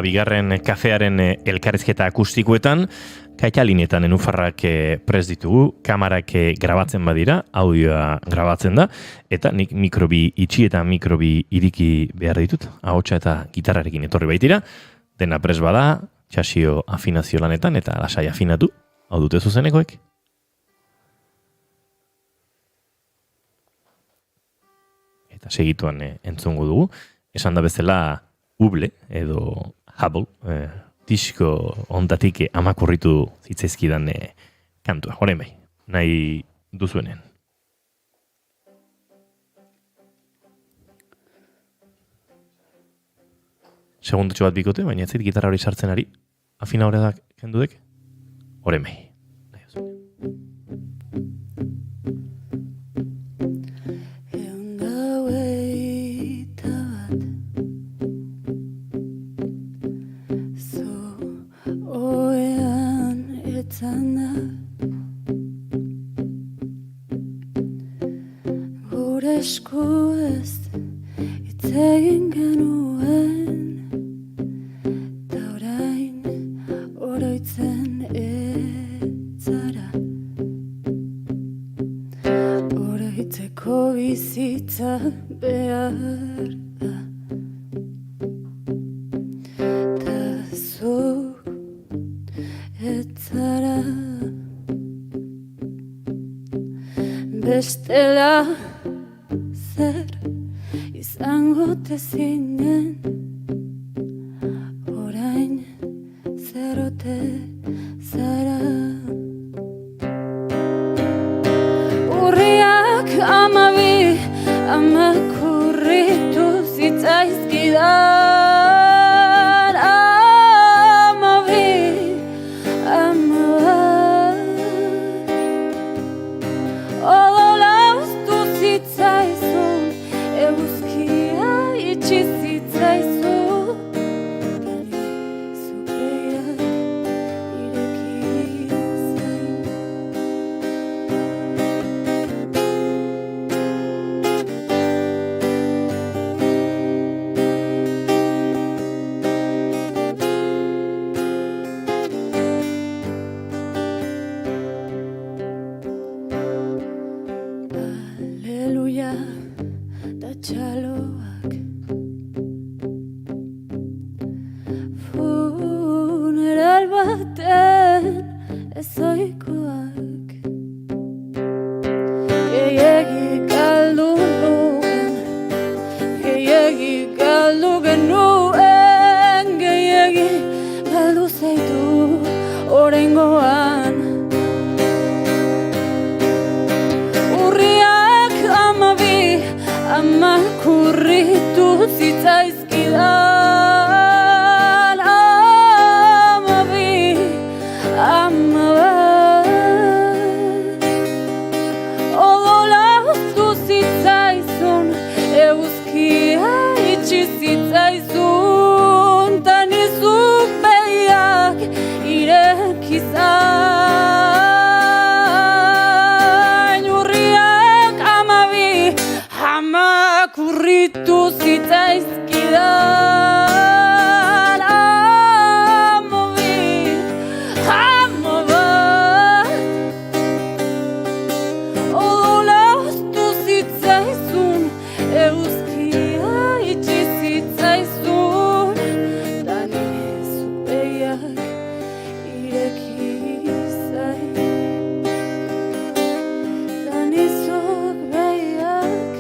Bigarren kafearen elkarrizketa akustikoetan, Kaitalinetan Nenufarrak prest ditugu, kamarak grabatzen badira, audioa grabatzen da, eta nik mikrobi itxi eta mikrobi iriki behar ditut, ahotsa eta gitarrarekin etorri baitira, dena prest bada, txasio afinazio lanetan, eta lasai afinatu, hau dute zuzenekoek. Eta segituan entzungo dugu, esan da bezala Uble, edo Hubble, disko ondatik amakurritu zitzaizkidan kantua. Horein bai, nahi duzuenen. Segundotxo bat bikote, baina ez zait gitarra hori sartzen ari. Afina horredak kendudek? Horein bai. Esku ez itzegin genuen, ta orain oroitzen etzara. Oroitzeko bizitza behar da, ta zuk etzara. zara. Bestela zer izango te zinen, orain zerote zara. Urriak 12 amakurritu zitzaizkidan, 12 odola uztu zitzaizun, eguzkia itxi zitzaizun, dani zupeak ireki zain. Aleluia da txaloak, funeral baten ezoikoak, gehiegi galdu nuen, gehiegi galdu genuen, gehiegi galdu zaitu oraingoan. Urriak 12 amakurritu zitzaizkidan, 12 odola uztu zitzaizun, eguzkia itxi zitzaizun, tani zuk begiak ireki zain. Urriak 12 amakurritu zitzaizkidan, 12 odola uztu zitzaizun, eguzkia itxi zitzaizun, dani zuk begiak ireki zain. Dani zuk begiak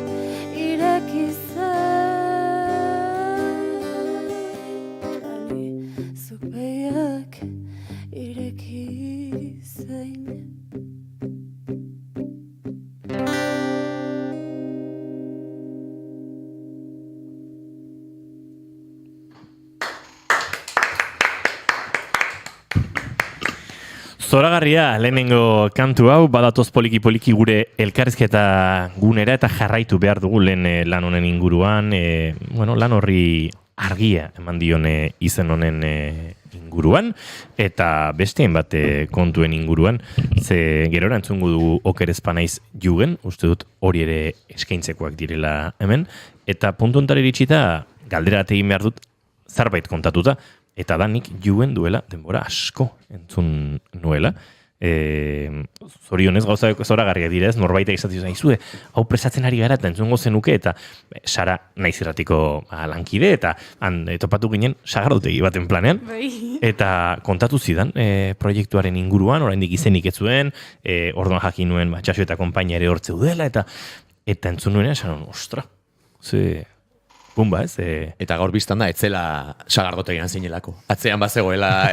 ireki zain. Dani zuk begiak ireki zain. Zoragarria lehenengo kantu hau, badatoz poliki-poliki gure elkarrizketa gunera eta jarraitu behar dugu lehen lan honen inguruan, lan horri argia eman dion izen honen inguruan, eta besteen bat kontuen inguruan, ze gerora entzungu du Oker ez banaiz jugen, uste dut hori ere eskaintzekoak direla hemen, eta puntu ontara iritsita galdera bat egin behar dut zerbait kontatuta, eta danik juen duela denbora asko entzun nuela. Zorionez gauza zoragarriak dira ez, norbaitek izatio zaizue, hau presatzen ari gara eta entzungo zenuke, eta Sara naiz irratiko lankide, eta topatu ginen sagardotegi baten planean, eta kontatu zidan proiektuaren inguruan, oraindik izenik ez zuen, orduan jakin nuen Txaxo eta konpainia ere hortzeu dela, eta entzun nuenean esan, ostra, ze... Bumba, ez? Eta gaur biztan da, etzela sagardotegian zinelako. Atzean bazegoela,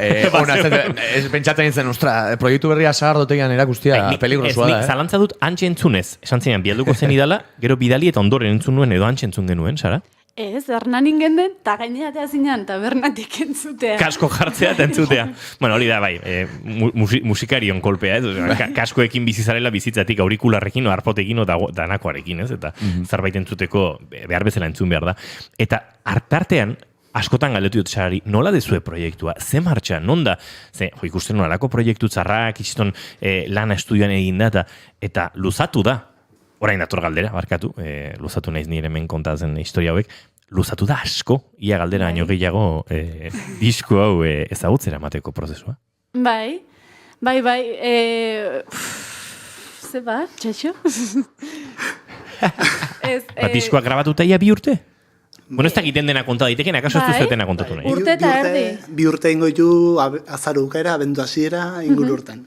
pentsatzen nintzen, ostra, proiektu berria sagardotegian erakustia peligrosua da, Zalantza dut antxe entzunez, esan zenean, bialduko zen idala, gero bidali eta ondoren entzun nuen edo antxe entzun genuen, Sara? Ez, Hernan ingenden, eta gaineratea zinean, tabernatik entzutea. Kasko jartzea eta entzutea. Bueno, hori da, bai, musikarion kolpea, kaskoekin bizizarela bizitzatik aurikularrekin, arpotekin, danakoarekin, ez? Eta zerbait entzuteko behar bezala entzun behar da. Eta artean, askotan galdetu dut Sarari, nola dezue proiektua? Ze martxa? Non da? Ze, ikusten nolako proiektu txarrak, itxiston lana estudioan egin da, eta luzatu da. Orain dator galdera, barkatu, luzatu naiz nire hemen kontatzen historia hauek, luzatu da asko, ia galdera baino gehiago disko hau ezagutzera emateko prozesua. Bai, ze ba, Txaxo? Diskoak grabatuta ia 2 urte? Bueno, ez dakiten dena konta daiteken, akaso ez duzetena kontatu nahi. Urte eta erdi. Bi urte ingo ditu azaru bukaera, abendu hasiera inguru urten.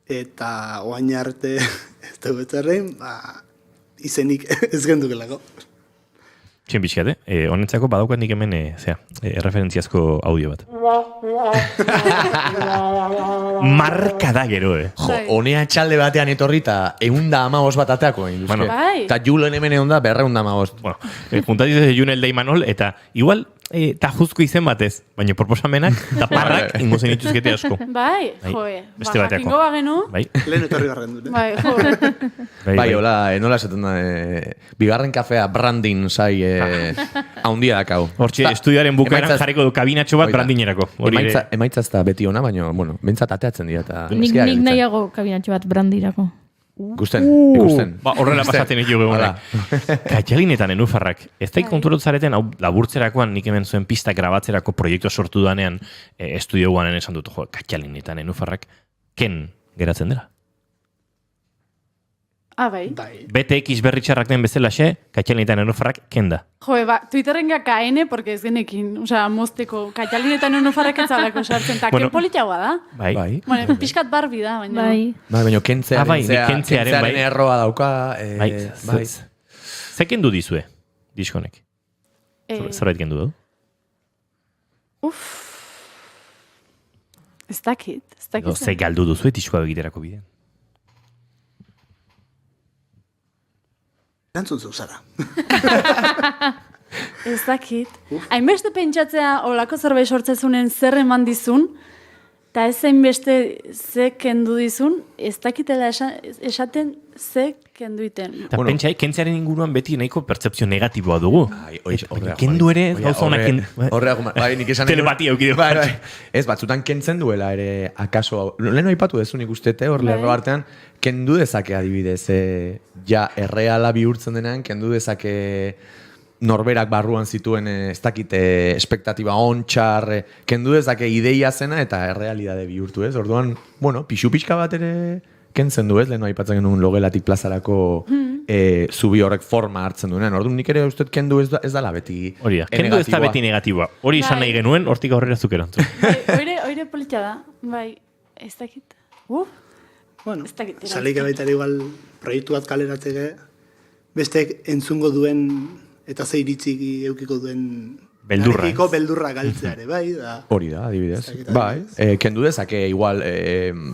Eta oain arte ez dugu etzerrein, izenik ez gendukelako. Txen pixkat, honentzako badaukat nik hemen, referentziazko audio bat. Marka da gero, Jo, honea txalde batean etorri eta 115 bat ateako egin duzke. Bai. Eta Julen hemen egon da 215. Bueno, juntatiz Junel da Imanol, eta igual, tajuzko izen batez, baina proposamenak, eta parrak ingo zen ituzkete asko. Bai, joe. Beste bateako. Jakingo bagenu. Bai. Lehen etorri barren dut. Bai, jo. Bai, hola, nola esaten da, bigarren kafea branding zai haundia dakau. Hortxe, estudioaren bukaeran jarriko du kabinatxo bat brandinerako. Emaitza ez da beti ona, baina, bueno, bentsat ateatzen dira. Nik nahiago kabinatxo bat brandirako. Ikusten. Ba, horrela pasatzen egio begunak. Katxalinetan enufarrak, ez da konturatu zareten, hau laburtzerakoan nik hemen zuen pista grabatzerako proiektua sortu danean, estudio guanen esan dut, jo, Katxalinetan enufarrak, ken geratzen dela. Bai. BTX berritxarrak den bezalaxe, Katxalinetan enufarrak ken da. Joe, Twitterren KN, porque ez genekin, mozteko, Katxalinetan enufarrak etzalako sartzen, eta ken politagoa da. Bai. Bueno, pixkat Barbie da, baina. Bai. Baina kentzearen erroa dauka. Bai. Ze kendu dizue, diskonek? Zerbait kendu du? Ez dakit. Ze galdu duzu diskoa egiterako bidean? Erantzun zu, Sara. Ez dakit. Hainbeste pentsatzea olako zerbait sortzezunen zer eman dizun, eta ez hainbeste ze kendu dizun, ez dakitela esaten ze kendu iten. Eta pentsai, kentzearen inguruan beti nahiko pertzepzio negatiboa dugu. Kendu ere, gauza honak telepatia eukideu. Ez, batzutan kentzen duela ere, akaso, leheno aipatu dezu nik uste, hor lerro artean, kendu dezake adibidez, ja erreala bihurtzen denean, kendu dezake norberak barruan zituen ez dakite espektatiba ontxar, kendu dezake ideia zena eta errealidade bihurtu ez. Orduan, bueno, pixu-pixka bat ere kentzen du ez, leheno aipatzen genuen logelatik plazarako zubi horrek forma hartzen duenean. Orduan, nik ere uste kendu ez dala beti hori da, kendu ez da beti negatiboa. Hori esan nahi genuen, hortik aurrera zukerantzun. Oire polita da, bai, ez dakit. Bueno, salik baita igual proiektu bat kaleratzeke, bestek entzungo duen eta ze iritziki eukiko duen beldurra galtzeare, bai? Hori da, adibidez. Bai, kendu dezake igual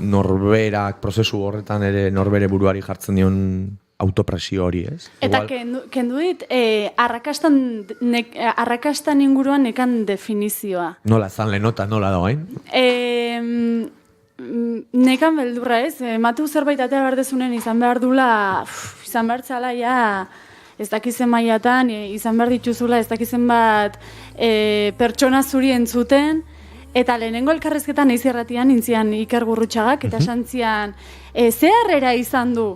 norberak prozesu horretan ere norbere buruari jartzen dion autopresio hori, ez? Eta kendu dit, arrakastan inguruan nekan definizioa. Nola zan lenota, nola da hain? Nekan beldurra ez, matu zerbait atea berdezunen izan behar dula, izan behar txala ja, ez dakizen maiatan, izan behar dituzula, ez dakizen bat pertsona zuri entzuten, eta lehenengo elkarrezketan eiz erratian intzian Iker Gurrutxagak, eta santzian, ze harrera izan du?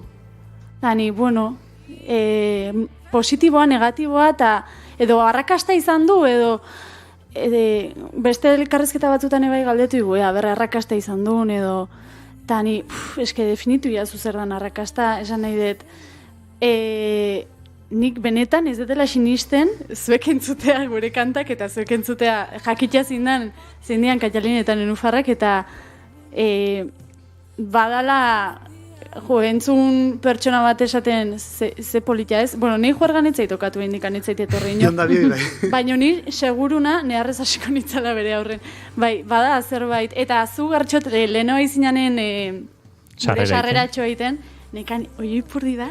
Dani, bueno, positiboa, negatiboa, eta edo arrakasta izan du, edo beste elkarrezketa batzutan ebai galdetu igu, berra arrakasta izan duen, edo tani, eske definitu jazu zer dan arrakasta, esan nahi dut, nik benetan ez dutela sinisten zuek entzutea gure kantak eta zuek entzutea jakitza zindan Katxalinetan enufarrak eta badala entzun pertsona bat esaten ze polita ez. Bueno, nahi juergan etzaitokatu indikan etzaite etorri ino. Baina ni seguruna neharrez hasiko nitzala bere aurren. Bai, bada zerbait. Eta zu gartxot lehenoa izinanen gure sarreratxo egiten, nekan oi ipurdi da.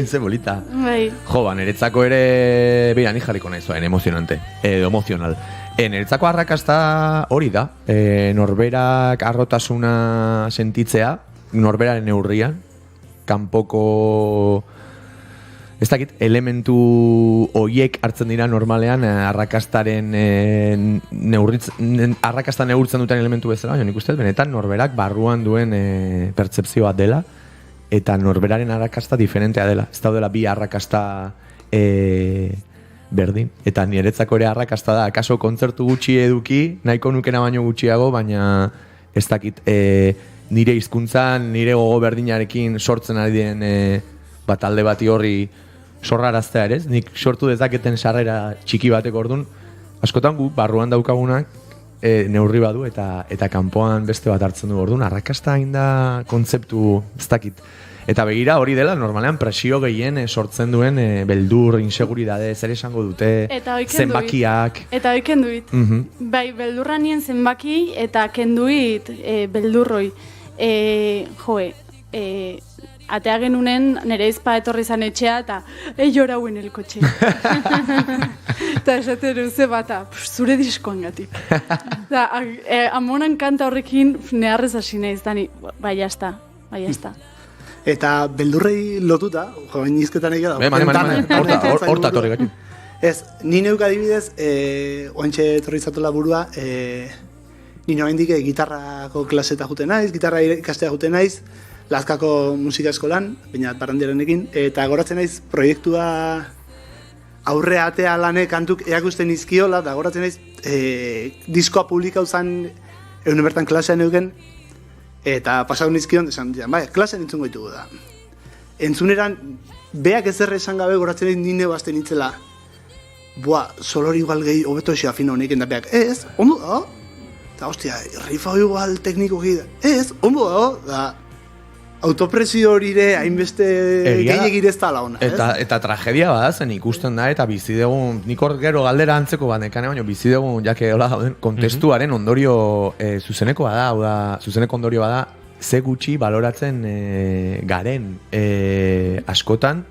Ze bolita. Bai. Jo, niretzako ere, bera, ni jarriko nahi zoen, emozionante, edo emozional. Niretzako arrakasta hori da, norberak arrotasuna sentitzea, norberaren neurrian, kanpoko, ez dakit, elementu hoiek hartzen dira normalean arrakastaren arrakasta neurtzen duten elementu bezala, baina nik uste benetan norberak barruan duen pertzepzioa dela, eta norberaren arrakasta diferentea dela. Ez daudela bi arrakasta berdin. Eta niretzako ere arrakasta da, akaso kontzertu gutxi eduki, nahiko nukena baino gutxiago, baina ez dakit, nire hizkuntzan, nire gogo berdinarekin sortzen ari den bat alde bati horri sorraraztea ere, nik sortu dezaketen sarrera txiki batek ordun, askotan gu barruan daukagunak neurri badu eta kanpoan beste bat hartzen du ordun, arrakasta egin da kontzeptu ez dakit. Eta begira hori dela, normalean presio gehien sortzen duen beldur, inseguridade, zer esango dute, zenbakiak. Eta hoi kenduit. Bai, beldurra nien zenbaki eta kenduit beldurroi. Atea genunen nire izpa etorri zan etxea eta llorauen el kotxe. Eta esaten euze bata, zure diskoan gatik. Amonan kanta horrekin neharrez hasi naiz, dani, bai jazta. Eta beldurrei lotuta, joan izketan egin da. Horta torri gati. Ez, ni neuk adibidez, oantxe etorri zatola burua, ni noaindik gitarrako klaseta juten naiz, gitarra ikastea juten naiz, Lazkako musika eskolan, baina Barandiaranekin, eta goratzen naiz proiektua aurre atea lanek kantuk eakusten izkiola, eta goratzen naiz diskoa publikau zan egun bertan klasean euken, eta pasau nizkion, esan dian, bai, klasean entzun goitugu da. Entzuneran, beak ezer esan gabe goratzen naiz nine bazten itzela, solori igual gehi hobeto esi afina honek, eta beak, ez, ondo da, eta hostia, rifa igual tekniko gehi da, ez, ondo da, autopresio horire hainbeste gehiagire ez tala hona, ez? Eta tragedia badazen ikusten da, eta bizi dugun, nik hor gero galdera antzeko banekane, baina bizi dugun, jake hola gauden, kontestuaren ondorio zuzeneko bada, zuzeneko ondorio bada, ze gutxi baloratzen garen askotan,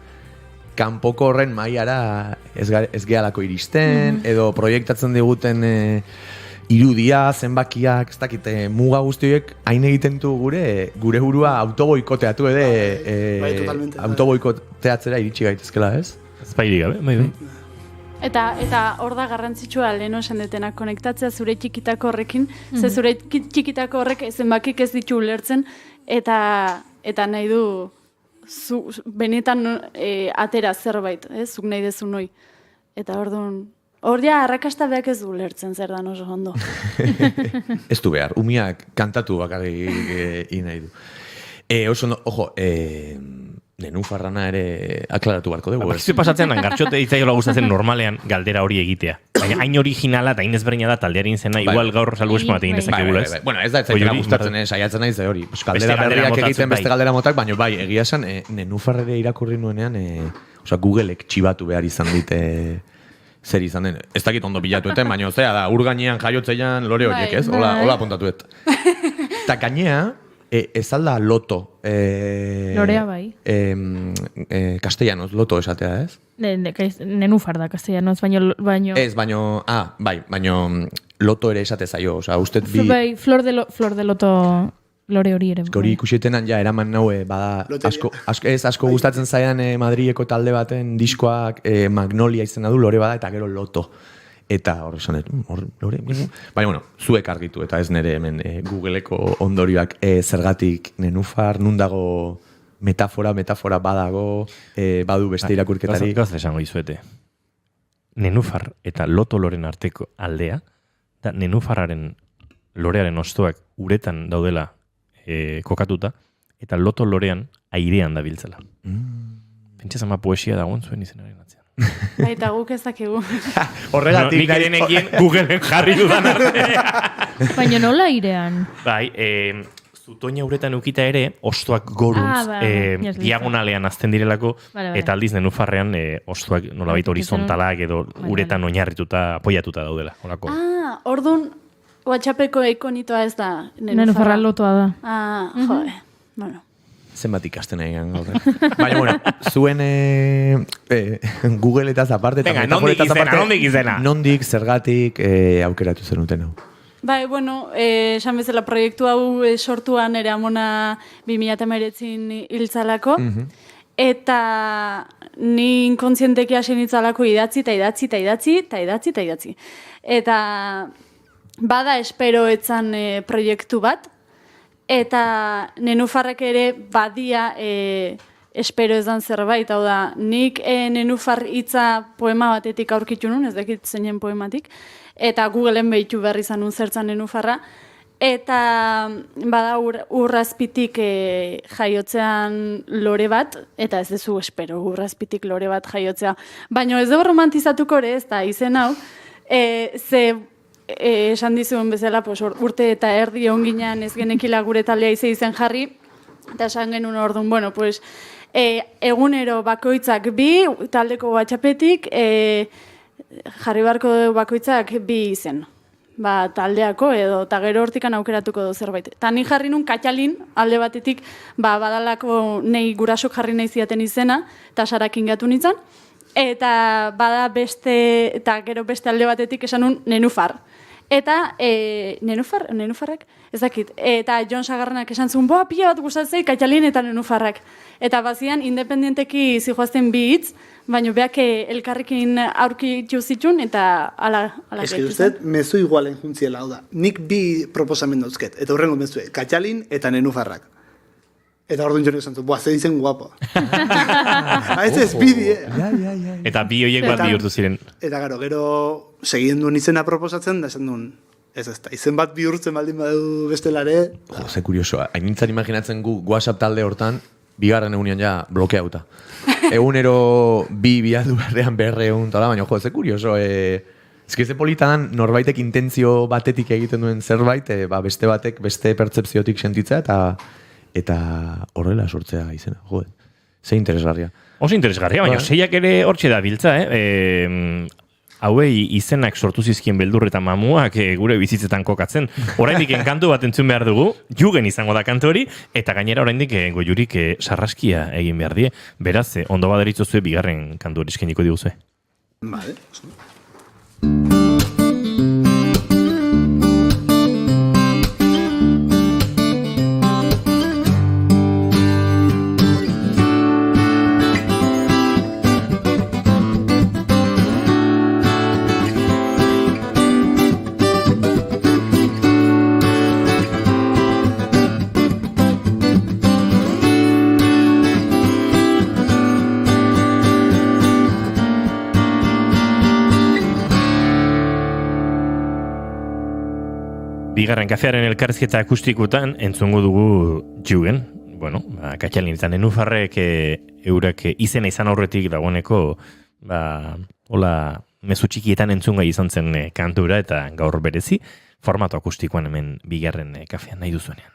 kanpoko horren mailara ez gehalako iristen, edo proiektatzen diguten irudia, zenbakiak, ez dakit, muga guztiek hain egiten du gure burua autoboikoteatu autoboikoteatzera iritsi gaitezkela, ez? Ez bairi gabe, bai. Eta hor da garrantzitsua leheno esan detenak konektatzea zure txikitako horrekin, ze zure txikitako horrek zenbakik ez ditu ulertzen, eta nahi du benetan atera zerbait, zuk nahi dezu noi. Eta hor ja, arrakasta beak ez du ulertzen zer dan oso ondo. Ez du behar, umiak kantatu bakarrik nahi du. Ojo, nenufarrana ere aklaratu barko dugu. Bakizu pasatzen, gartxote itzaiola gustatzen normalean galdera hori egitea. Baina hain originala eta hain ezberdina da taldearen izena, igual gaur salbu esponat egin dezakegula ez. Bueno, ez da etzaitela gustatzen, saiatzen naiz hori. Galdera berriak egiten beste galdera motak, baina bai, egia esan, nenufarrere irakurri nuenean, Googleek txibatu behar izan dit zer izan den. Ez dakit ondo bilatueten, baina zera da, urgainean jaiotzeian lore horiek, ez? Hola apuntatuet. Eta gainea, ez alda loto. Lorea bai. Castellanos, loto esatea, ez? Nenufar da, castellanos, baino... Ez, baino... baino loto ere esate zaio, oza, usted bi... Bai, flor de loto... Lore hori ere. Hori ikusietenan ja eraman naue, bada asko gustatzen zaidan Madrileko talde baten diskoak Magnolia izena du, lore bada, eta gero loto. Eta hor esan lore, baina bueno, zuek argitu, eta ez nire hemen Googleeko ondorioak zergatik nenufar, nundago metafora badago, badu beste irakurketari. Gauz esango izuete. Nenufar eta loto loren arteko aldea, eta nenufarraren lorearen ostoak uretan daudela kokatuta, eta loto lorean airean dabiltzela. Pentsa zama poesia dagoen zuen izenaren atzean. Eta guk ez dakigu. Horregatik. Nik erenekien Googleen jarri dudan artea. Baina nola airean? Bai, zutoina uretan ukita ere, ostoak goruz, diagonalean azten direlako, eta aldiz nenufarrean ostoak nolabait horizontalak edo uretan oinarrituta, apoiatuta daudela. Orduan, WhatsAppeko ikonitoa ez da nenufarra lotoa da. Jode, bueno. Zenbat ikasten egin gaur. Baina, bueno, zuen Google eta aparte, eta metaforetaz aparte, nondik, zergatik aukeratu zenuten hau. Bai, bueno, esan bezala proiektu hau sortuan ere amona 2019 hiltzalako, eta ni inkontzienteki hasi nitzalako idatzi. Eta bada espero etzan proiektu bat, eta nenufarrak ere badia espero ezan zerbait, hau da, nik nenufar hitza poema batetik aurkitu nun, ez dakit zeinen poematik, eta Googleen behitu berri zanun zertzan nenufarra, Eta bada urrazpitik jaiotzean lore bat, eta ez dezu espero urrazpitik lore bat jaiotzea. Baina ez dugu romantizatuko ere, ez da izen hau, ze esan dizuen bezala urte eta erdi onginan ez genekila gure taldea izen jarri, eta esan genuen orduan, bueno, pues, egunero bakoitzak bi, taldeko WhatsAppetik, jarri barko bakoitzak bi izen. Taldeako edo, eta gero hortikan aukeratuko du zerbait. Eta ni jarri nun Katxalin, alde batetik, badalako nei gurasok jarri nahi ziaten izena, eta Sarakin gatu nintzen, eta bada beste, eta gero beste alde batetik esan nun Nenufar. Eta, Nenufarrak? Ez dakit. Eta Jon Sagarrenak esan zuen, pila bat gustatzei Katxalin eta Nenufarrak. Eta bazian, independenteki zijoazten bi hitz, baina beak elkarrekin aurkitu zitun, eta ala eski duzet, mezu igualen juntziela, hau da. Nik bi proposamen dauzket, eta horrengo mezu, Katxalin eta Nenufarrak. Eta orduan jone esan zu, ze dizen guapo. Ez bidi, Eta bi horiek bat bihurtu ziren. Eta gero, segien duen izena proposatzen, da esan duen, ez da, izen bat bihurtzen baldin badu bestelare. Ze kurioso, hain nintzen imaginatzen gu WhatsApp talde hortan, bigarren egunean ja blokeauta. Egunero bi bialdu berrean berreun, baina ze kurioso, ez politan norbaitek intentzio batetik egiten duen zerbait, beste batek beste pertzepziotik sentitzea, eta horrela sortzea izena, ze interesgarria. Oso interesgarria, baina seiak ere hortxe da biltza, hauei izenak sortu zizkien beldur eta mamuak gure bizitzetan kokatzen. Oraindik kantu bat entzun behar dugu, Jugen izango da kantu hori, eta gainera oraindik Goiurik sarraskia egin behar die. Beraz, ondo baderitzozue bigarren kantu hori eskeniko diguzue. Vale. Bigarren kafearen elkarrizketa akustikutan entzungo dugu Jugen. Bueno, Katxalin eta Nenufarrek eurak izena izan aurretik dagoeneko, hola, mezu txikietan entzungai izan zen kantura eta gaur berezi, formato akustikoan hemen bigarren kafean nahi duzuenean.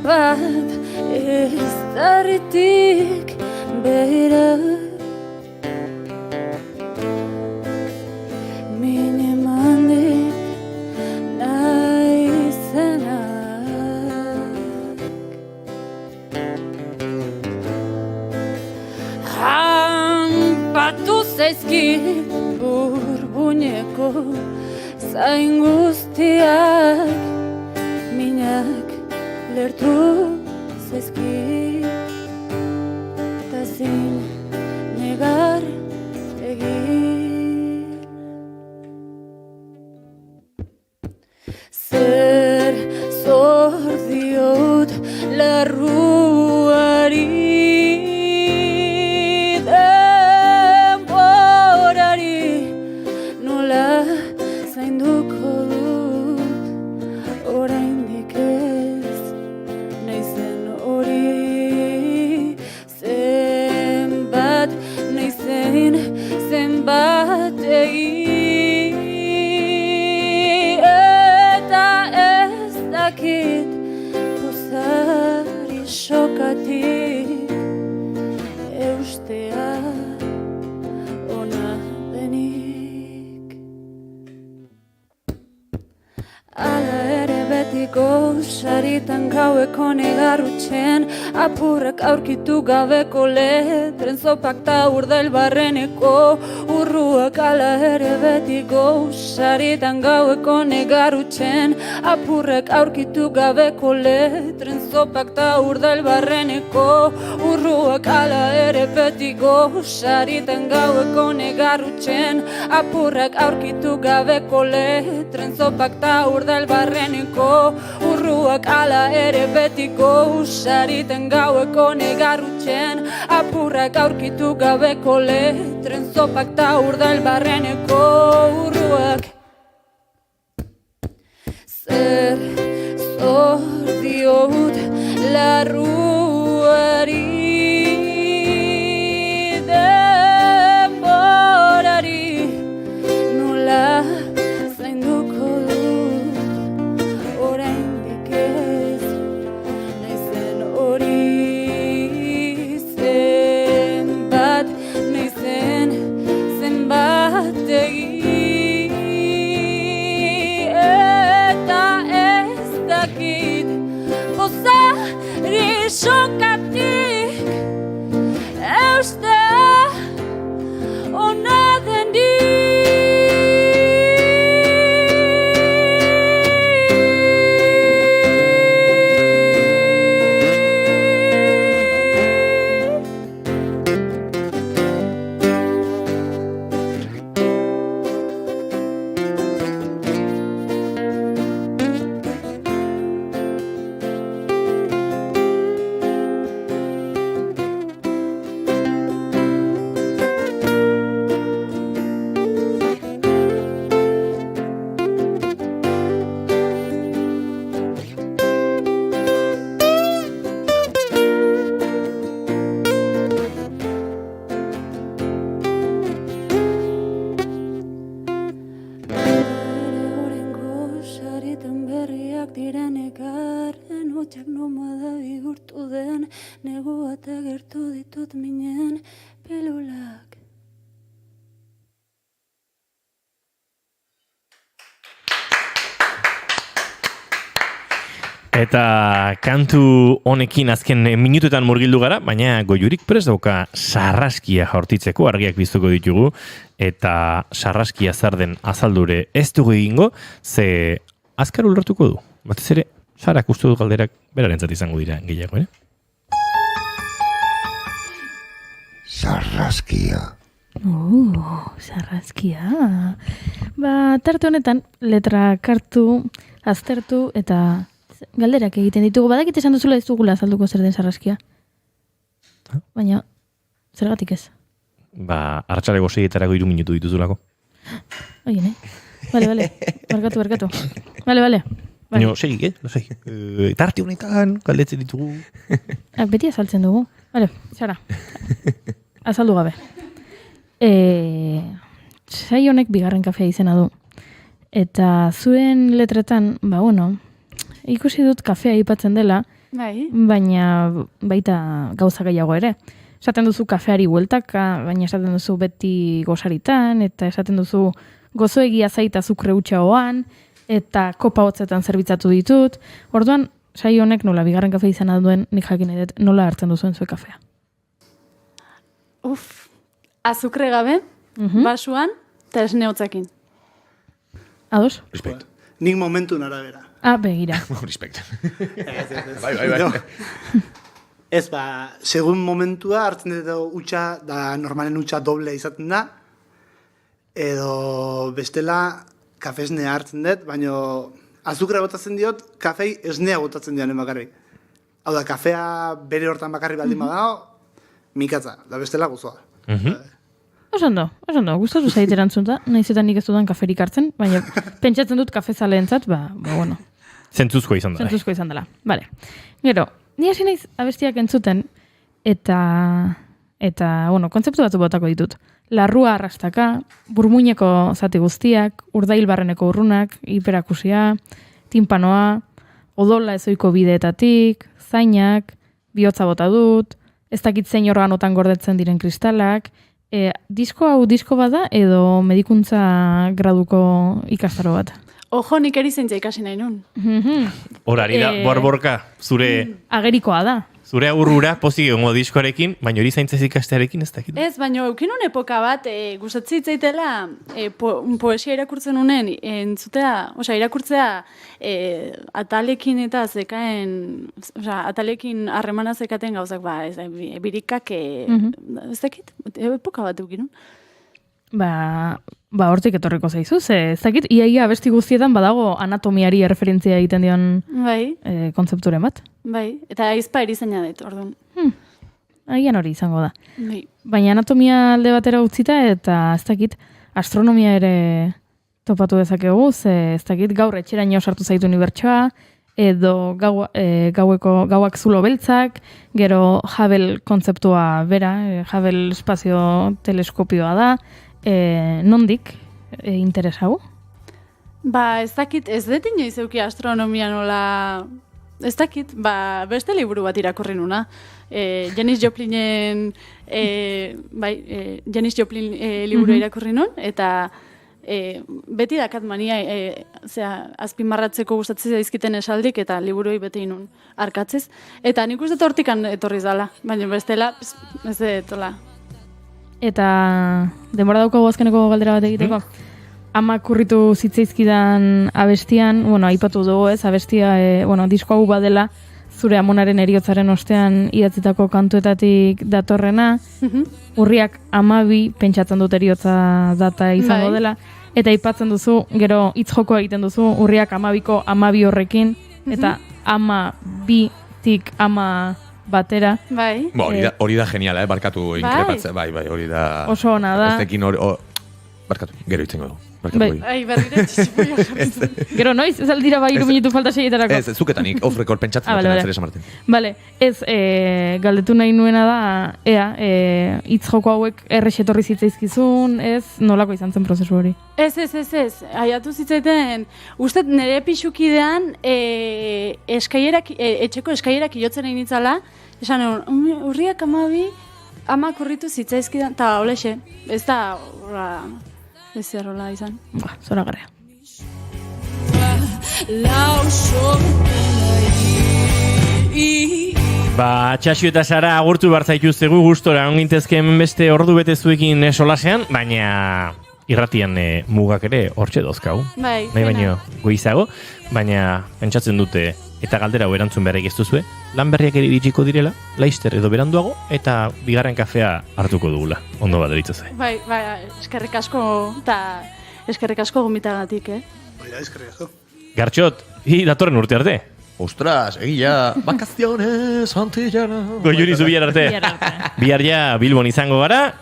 bat ez darritik behira mine mandik nahi zenak hanpatu zaizkit burbuñeko zain guztiak minak lertu zaizkit eta zin negar egin zer zor diot larruari denborari nola zainduko dut oraindik ez naizen hori zenbat naizen zenbat egin eta ez dakit pozari sokatik eustea ona denik ala ere beti betiko saritan gaueko negarrutxen, apurrak aurkitu gabeko letren zopak ta urdail barreneko, urruak ala ere betiko saritan gaueko negarrutxen, apurrak aurkitu gabeko letren zopak ta urdail barreneko, urruak ala ere betiko saritan gaueko negarrutxen, apurrak aurkitu gabeko letren zopak ta urdal barreneko, urruak ala ere betiko sariten gaueko negarrutxen, apurrak aurkitu gabeko letren zopak ta urdal barreneko, urruak. Zer zor diot larruari denborari, nola zainduko dut oraindik ez naizen hori, zenbat naizen zenbategi, eta ez dakit pozari sokatik eustea ona hotxak nomada bihurtu den, negu eta gertu ditut minen pelulak. Eta kantu honekin azken minutuetan murgildu gara, baina Goiurik prest dauka sarraskia jaurtitzeko, argiak biztuko ditugu, eta sarraskia zer den azaldure ez dugu egingo, ze azkar ulertuko du. Batez ere, Sarak uste du galderak berarentzat izango dira gehiago, Sarraskia. Sarraskia. Ba, tarte honetan, letra kartu, aztertu eta galderak egiten ditugu. Badakit esan duzula ez dugula azalduko zer den sarraskia. Baina, zergatik ez? Ba, hartxaleko segietarako 3 minutu dituzulako. Oien, Bale. Barkatu. Bale. Baina, segik, Lasai. Tarte honetan, galdetzen ditugu. Beti azaltzen dugu. Bale, Sara. Azaldu gabe. Sai honek bigarren kafea izena du. Eta zuen letretan, ikusi dut kafea aipatzen dela, baina baita gauza gehiago ere. Esaten duzu kafeari bueltaka, baina esaten duzu beti gozaritan, eta esaten duzu gozoegia zaita azukre hutsagoan, eta kopa hotzetan zerbitzatu ditut. Orduan, sai honek nola bigarren kafea izena duen, nik jakin edet nola hartzen duzuen zuen kafea. Azukre gabe, basuan, eta esne hotzakin. Ados? Respect. Nik momentu arabera. Begira. Respect. Bai. Ez, segun momentua hartzen dut utxa, da normalen utxa doble izaten da, edo bestela kafe esnea hartzen dut, baina azukra botatzen diot, kafei esnea botatzen dian bakarrik. Hau da, kafea bere hortan bakarrik baldin badao, mikatza, da bestela gozoa. Oso ondo, gustatu zait erantzunta, nahizetan nik ez dudan kaferik hartzen, baina pentsatzen dut kafe zaleentzat, bueno. Zentzuzkoa izan dela. Zentzuzkoa izan dela, bale. Gero, ni hasi naiz abestiak entzuten, eta kontzeptu batzu botako ditut. Larrua arrastaka, burmuineko zati guztiak, urdail barreneko urrunak, hiperakusia, timpanoa, odola ezoiko bideetatik, zainak, bihotza bota dut, ez dakit zein organotan gordetzen diren kristalak. Disko hau disko bada edo medikuntza graduko ikastaro bat? Ojo, nik erizaintza ikasi nahi nun. Hor, ari da, borborka, Agerikoa da. Zure aurrura pozik egongo diskoarekin, baina hori zaintzez ikastearekin ez dakit. Ez, baina eukinun epoka bat, gustatzen zitzaitela, poesia irakurtzen unen, entzutea, irakurtzea atalekin eta zekaen, atalekin harremana zekaten gauzak, birikak, ez dakit, epoka bat eukinun. Hortik etorriko zaizu, ez dakit, iaia abesti guztietan badago anatomiari referentzia egiten dion kontzepturen bat. Bai, eta aizpa erizaina dut, orduan. Agian hori izango da. Bai. Baina anatomia alde batera utzita eta ez dakit, astronomia ere topatu dezakegu, ez dakit gaur etxeraino sartu zaitu unibertsoa, edo gauak zulo beltzak, gero Hubble kontzeptua bera, Hubble espazio teleskopioa da, nondik interesau? Ez dakit, ez dut inoiz euki astronomia nola... Ez dakit, beste liburu bat irakurri nuna. Janis Joplinen liburu irakurri nun, eta beti dakat mania azpimarratzeko gustatzen zaizkiten esaldik, eta liburuei beti nun arkatzez. Eta nik uste hortikan etorri zala, baina bestela, ez detola. Eta denbora daukagu azkeneko galdera bat egiteko. Ama kurritu zitzaizkidan abestian, aipatu dugu ez, abestia, disko hau badela, zure amonaren eriotzaren ostean idatzitako kantuetatik datorrena, urriak 12 pentsatzen dut eriotza data izango dela, eta aipatzen duzu, gero hitz-joko egiten duzu, urriak 12ko 12 horrekin, eta 12tik 10 batera. Bai. Hori da geniala, barkatu inkrepatzea, bai, hori da... Oso ona da. Estekin barkatu, gero itzengo dugu. Berrire txizipoia jartzen. Gero noiz, ez aldira 3 minutu falta seietarako. Ez, zuketanik, off-record pentsatzen dut, zer esan marten. Bale, ez, galdetu nahi nuena da, hitz joko hauek errexetorri zitzaizkizun, ez, nolako izan zen prozesu hori? Ez, aiatu zitzaiten, ustet nire pixukidean, etxeko eskailerak iotzen egin itzala, esan egon, urriak 12, ama kurritu zitzaizkidan, eta holexe, ez da, ez errola izan. Zora garrea. Txaxu eta Sara agurtu bartzaituztegu gustora ongintezken beste ordu betezuekin solasean, baina irratian mugak ere hortxe dozkau. Bai, baino goizago, baina pentsatzen dute eta galdera erantzun beharrik ez duzue, lan berriak ere iritsiko direla, laister edo beranduago, eta bigarren kafea hartuko dugula. Ondo bat derituzue. Bai, eskerrik asko, eta eskerrik asko gomitagatik, Eskerrik asko. Gartxot, datorren urte arte. Ostras, egia, bakaziones, antillana. Goiurizu bihar arte. Bihar ja Bilbon izango gara.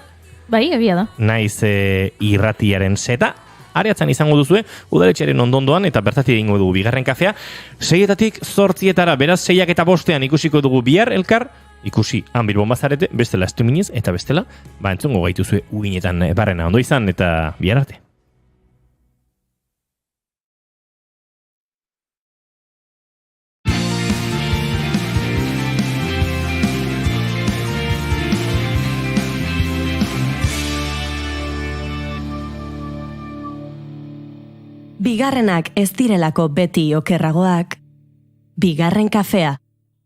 Bai, egia da. Naiz irratiaren zeta. Areatzen izango duzue, udaletxearen ondondoan eta bertatik egingo dugu bigarren kafea. 6-etatik 8-etara, beraz 6 eta 5 ikusiko dugu bihar elkar, ikusi han Bilbon bazarete, bestela estuminez eta bestela, entzungo gaituzue uginetan barrena ondo izan eta bihar arte. Bigarrenak ez direlako beti okerragoak, bigarren kafea.